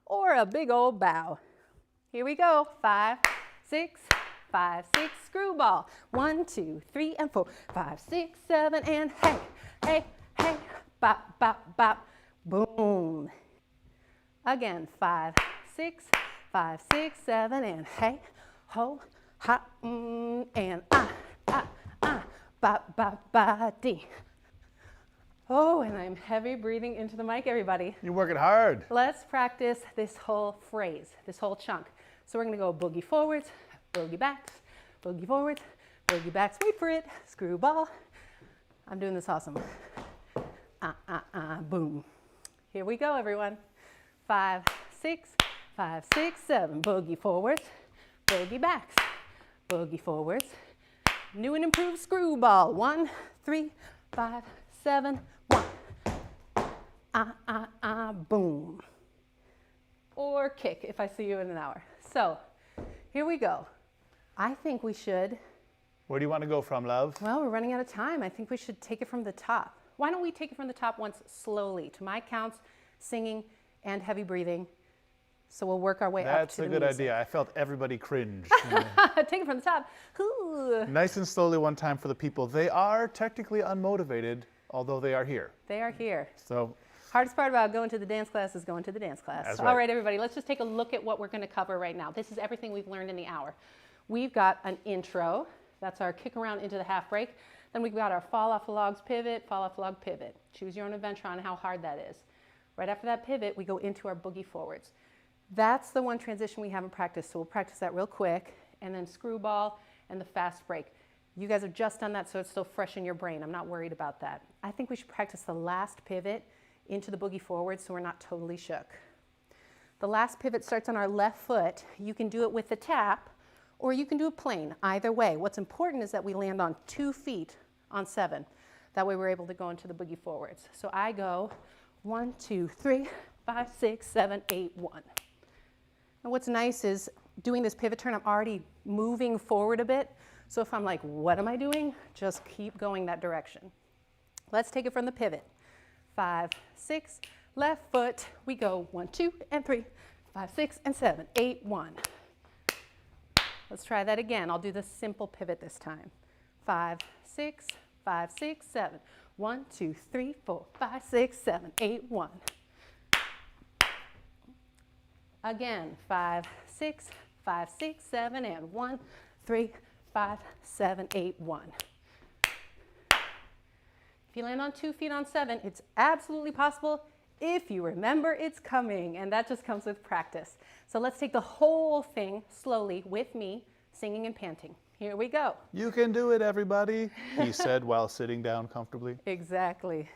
Or a big old bow. Here we go. 5, 6, 5, 6, screwball. 1, 2, 3, and 4. 5, 6, 7, and hey, hey, hey, bop, bop, bop, boom. Again, 5, 6, 5, 6, 7, and hey, ho, ha, and bop, bop, ba, dee. Oh, and I'm heavy breathing into the mic, everybody. You're working hard. Let's practice this whole phrase, this whole chunk. So we're gonna go boogie forwards, boogie backs, boogie forwards, boogie backs, wait for it, screwball. I'm doing this awesome. Boom. Here we go, everyone. 5, 6, 5, 6, 7, boogie forwards, boogie backs, boogie forwards. New and improved screwball. 1, 3, 5, 7, 1. Boom. Or kick if I see you in an hour. So here we go. I think we should. Where do you want to go from, love? Well, we're running out of time. I think we should take it from the top. Why don't we take it from the top once slowly to my counts, singing and heavy breathing. So we'll work our way up to the That's a good idea. I felt everybody cringe. Take it from the top. Ooh. Nice and slowly one time for the people. They are technically unmotivated, although they are here. They are here. So Hardest part about going to the dance class is going to the dance class. That's All right. right, everybody, let's just take a look at what we're going to cover right now. This is everything we've learned in the hour. We've got an intro. That's our kick around into the half break. Then we've got our fall off the logs pivot, fall off the log pivot. Choose your own adventure on how hard that is. Right after that pivot, we go into our boogie forwards. That's the one transition we haven't practiced, so we'll practice that real quick. And then screwball and the fast break. You guys have just done that, so it's still fresh in your brain. I'm not worried about that. I think we should practice the last pivot into the boogie forward so we're not totally shook. The last pivot starts on our left foot. You can do it with the tap, or you can do it plain. Either way, what's important is that we land on 2 feet on 7. That way we're able to go into the boogie forwards. So I go 1, 2, 3, 5, 6, 7, 8, 1. And what's nice is doing this pivot turn, I'm already moving forward a bit. So if I'm like, what am I doing? Just keep going that direction. Let's take it from the pivot. 5, 6, left foot. We go 1, 2, and 3, 5, 6, and 7, 8, 1. Let's try that again. I'll do the simple pivot this time. 5, 6, 5, 6, 7. 1, 2, 3, 4, 5, 6, 7, 8, 1. Again, 5, 6, 5, 6, 7, and 1, 3, 5, 7, 8, 1. If you land on 2 feet on 7, it's absolutely possible if you remember it's coming, and that just comes with practice. So let's take the whole thing slowly with me, singing and panting. Here we go. You can do it, everybody, he said while sitting down comfortably. Exactly.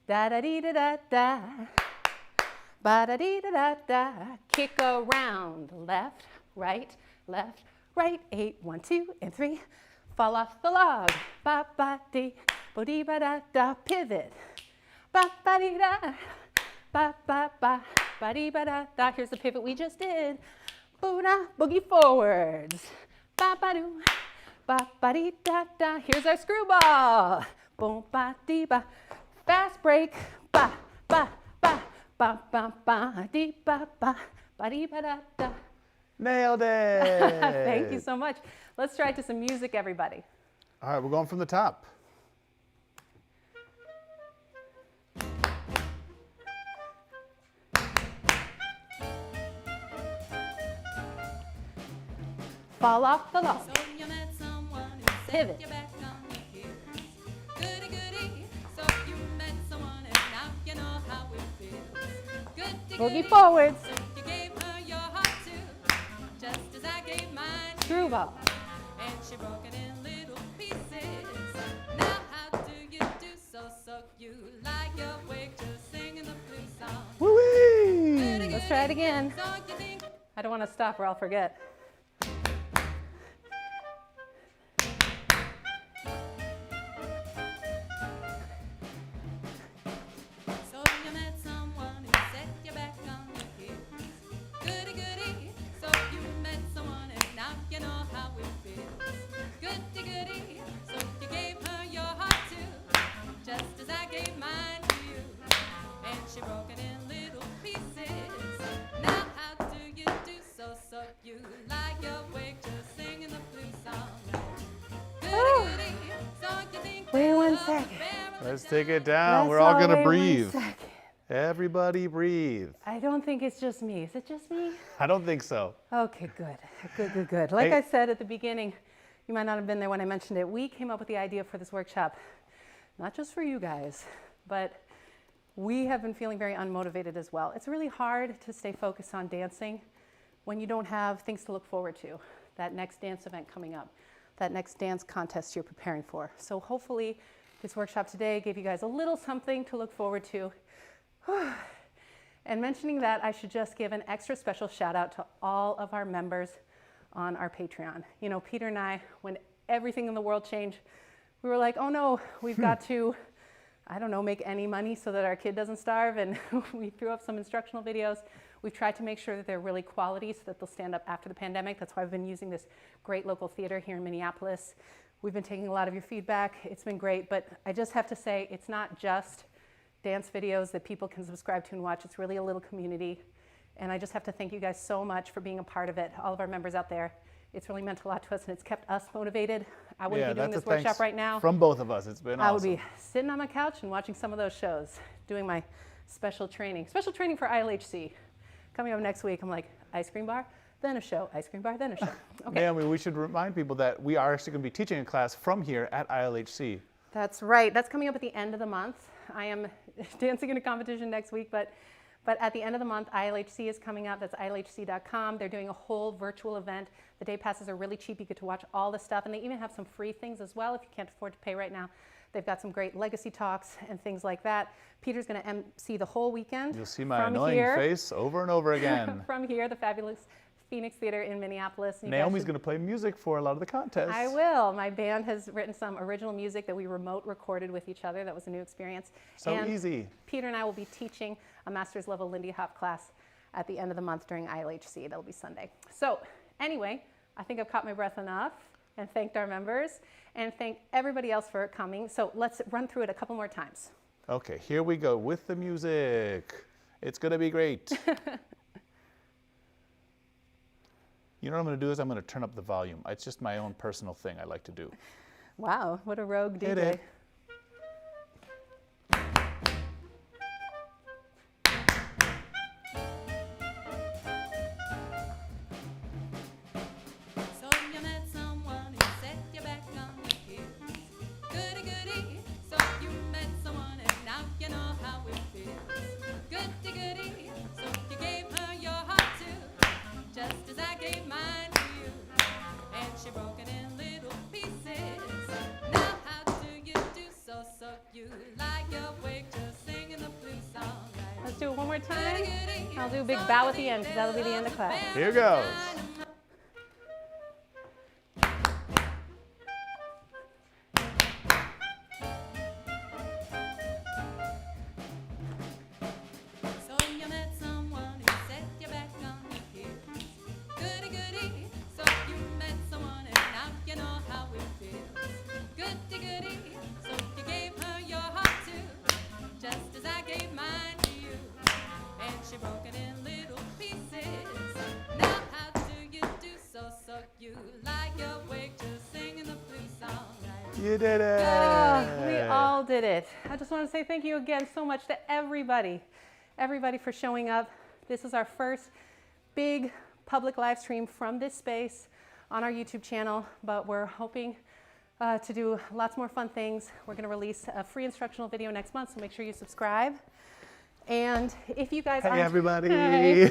Da da dee da da da. Ba da dee da da da. Kick around. Left, right, 8, 1, 2, and 3. Fall off the log. Ba ba dee. Bo dee ba da da. Pivot. Ba ba dee da. Ba ba ba. Ba dee ba da da. Here's the pivot we just did. Boo da. Boogie forwards. Ba ba doo. Ba ba dee da da. Here's our screwball. Boom ba dee ba. Fast break. Ba ba ba. Ba ba ba dee ba ba. Ba dee ba da da. Nailed it. Thank you so much. Let's try to some music, everybody. All right, we're going from the top. Fall off the log. So you met someone who set Pivot. you back on your heels. Goody goody. So you met someone and now you know how it feels. Goody Boogie goody. forwards. So you gave her your heart too, just as I gave mine to you. Screwball. And she broke it in little pieces. Now how do you do so you like your wig just singing the blues song? Woo-wee! Let's try it again. So you think I don't want to stop or I'll forget. so you met someone who set you back on your heels. Goody goody. So you met someone and now you know how it feels. Goody goody. So you gave her your heart too, just as I gave mine to you. And she broke it in little pieces. Now how do you do so you like your wig just singing the blues song? Goody goody. So you think Wait one love second. barrel Let's take it down. Let's We're all all gonna wait 1 breathe. second. Everybody breathe. I don't think it's just me. Is it just me? I don't think so. Okay, good. Like Hey. I said at the beginning, you might not have been there when I mentioned it. We came up with the idea for this workshop, not just for you guys, but we have been feeling very unmotivated as well. It's really hard to stay focused on dancing when you don't have things to look forward to. That next dance event coming up, that next dance contest you're preparing for. So hopefully this workshop today gave you guys a little something to look forward to. And mentioning that, I should just give an extra special shout out to all of our members on our Patreon. You know, Peter and I, when everything in the world changed, we were like, oh no, we've got to, I don't know, make any money so that our kid doesn't starve. And we threw up some instructional videos. We've tried to make sure that they're really quality so that they'll stand up after the pandemic. That's why I've been using this great local theater here in Minneapolis. We've been taking a lot of your feedback. It's been great, but I just have to say, it's not just dance videos that people can subscribe to and watch. It's really a little community. And I just have to thank you guys so much for being a part of it, all of our members out there. It's really meant a lot to us and it's kept us motivated. I wouldn't be doing that's this a thanks workshop right now. From both of us, it's been I awesome. would be sitting on my couch and watching some of those shows, doing my special training for ILHC. Coming up next week, I'm like, ice cream bar, then a show, ice cream bar, then a show. Okay. Naomi, we should remind people that we are actually going to be teaching a class from here at ILHC. That's right. That's coming up at the end of the month. I am dancing in a competition next week, but at the end of the month, ILHC is coming up. That's ILHC.com. They're doing a whole virtual event. The day passes are really cheap. You get to watch all the stuff, and they even have some free things as well if you can't afford to pay right now. They've got some great legacy talks and things like that. Peter's going to MC the whole weekend. You'll see my from annoying here, face over and over again. from here, the fabulous Phoenix Theater in Minneapolis. And you guys Naomi's should- going to play music for a lot of the contests. I will. My band has written some original music that we remote recorded with each other. That was a new experience. So and easy. Peter and I will be teaching a master's level Lindy Hop class at the end of the month during ILHC. That'll be Sunday. So anyway, I think I've caught my breath enough and thanked our members and thank everybody else for coming. So let's run through it a couple more times. Okay, here we go with the music. It's going to be great. You know what I'm going to do is I'm going to turn up the volume. It's just my own personal thing I like to do. Wow, what a rogue Hit DJ. it. So you met someone who set you back on your heels. Goody goody. So you met someone and now you know how it feels. Goody goody. So you gave her your heart too, just as I gave mine to you. And she broke it in little I'll do a big bow at the end because that'll be the end of class. Here goes. So you met someone who set you back on your heels. Goody goody. So you met someone and now you know how it feels. Goody goody. So you gave her your heart too, just as I gave mine to you. And she broke it in little pieces. Now how do you do so? So you lie awake just singing the blues song, right? You did it. We all did it. I just want to say thank you again so much to everybody for showing up. This is our first big public live stream from this space on our YouTube channel, but we're hoping to do lots more fun things. We're going to release a free instructional video next month, so make sure you subscribe. And if you guys Hey, everybody. Hey.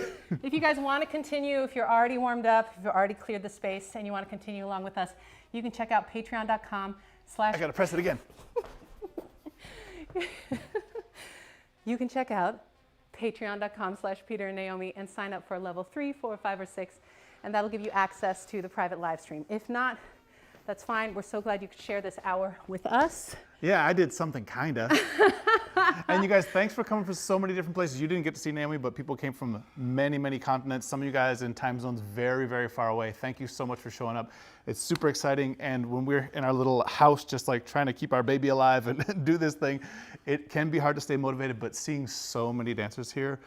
If you guys want to continue, if you're already warmed up, if you've already cleared the space and you want to continue along with us, you can check out patreon.com/ I gotta press it again. You can check out patreon.com/Peter and Naomi and sign up for level 3, 4, 5, or 6, and that'll give you access to the private live stream. If not, that's fine. We're so glad you could share this hour with us. Yeah, I did something kinda. And you guys, thanks for coming from so many different places. You didn't get to see Naomi, but people came from many, many continents. Some of you guys in time zones very, very far away. Thank you so much for showing up. It's super exciting. And when we're in our little house, just like trying to keep our baby alive and do this thing, it can be hard to stay motivated, but seeing so many dancers here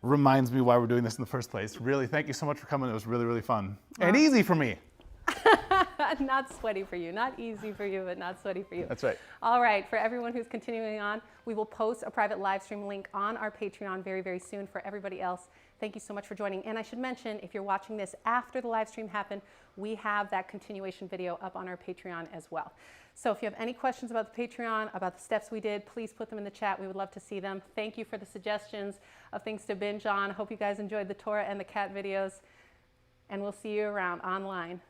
reminds me why we're doing this in the first place. Really, thank you so much for coming. It was really, really fun. And easy for me. Not sweaty for you, not easy for you, but not sweaty for you. That's right. All right, for everyone who's continuing on, we will post a private live stream link on our Patreon very, very soon. For everybody else, thank you so much for joining. And I should mention, if you're watching this after the live stream happened, we have that continuation video up on our Patreon as well. So if you have any questions about the Patreon, about the steps we did, please put them in the chat. We would love to see them. Thank you for the suggestions of things to binge on. Hope you guys enjoyed the Tora and the cat videos, and we'll see you around online.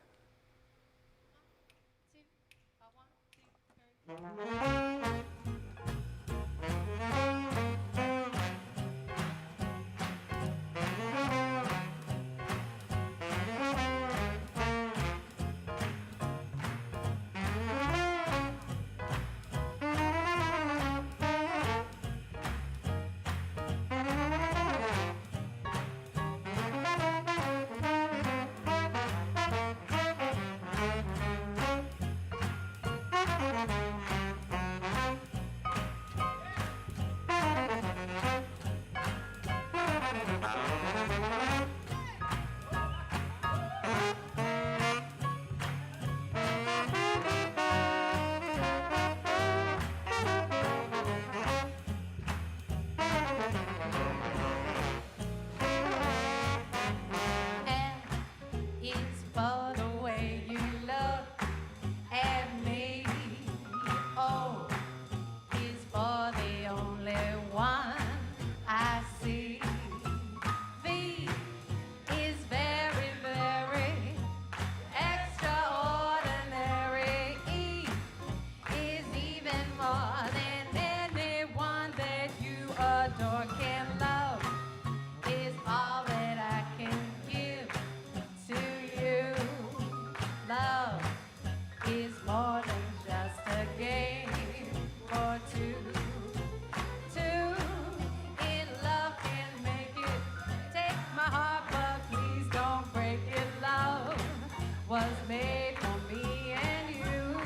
Was made for me and you.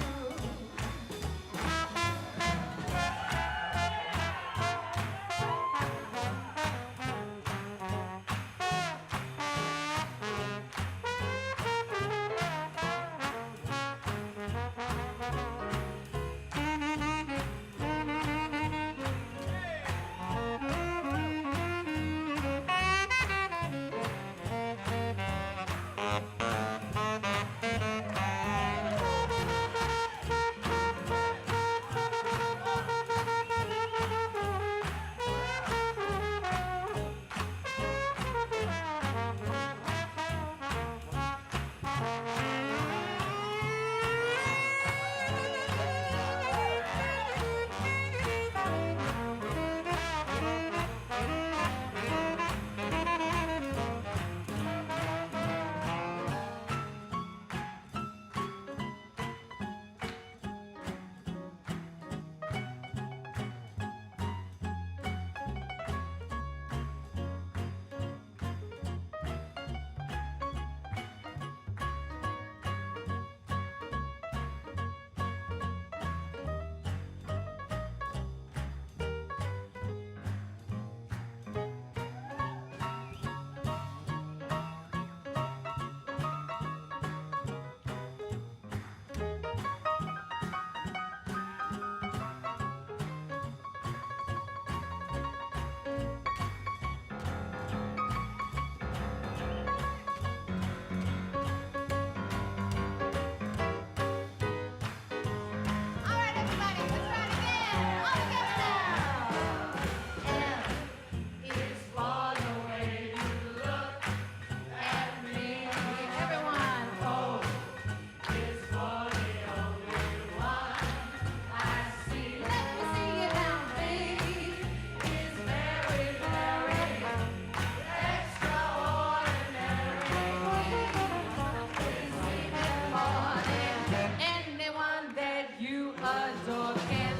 or can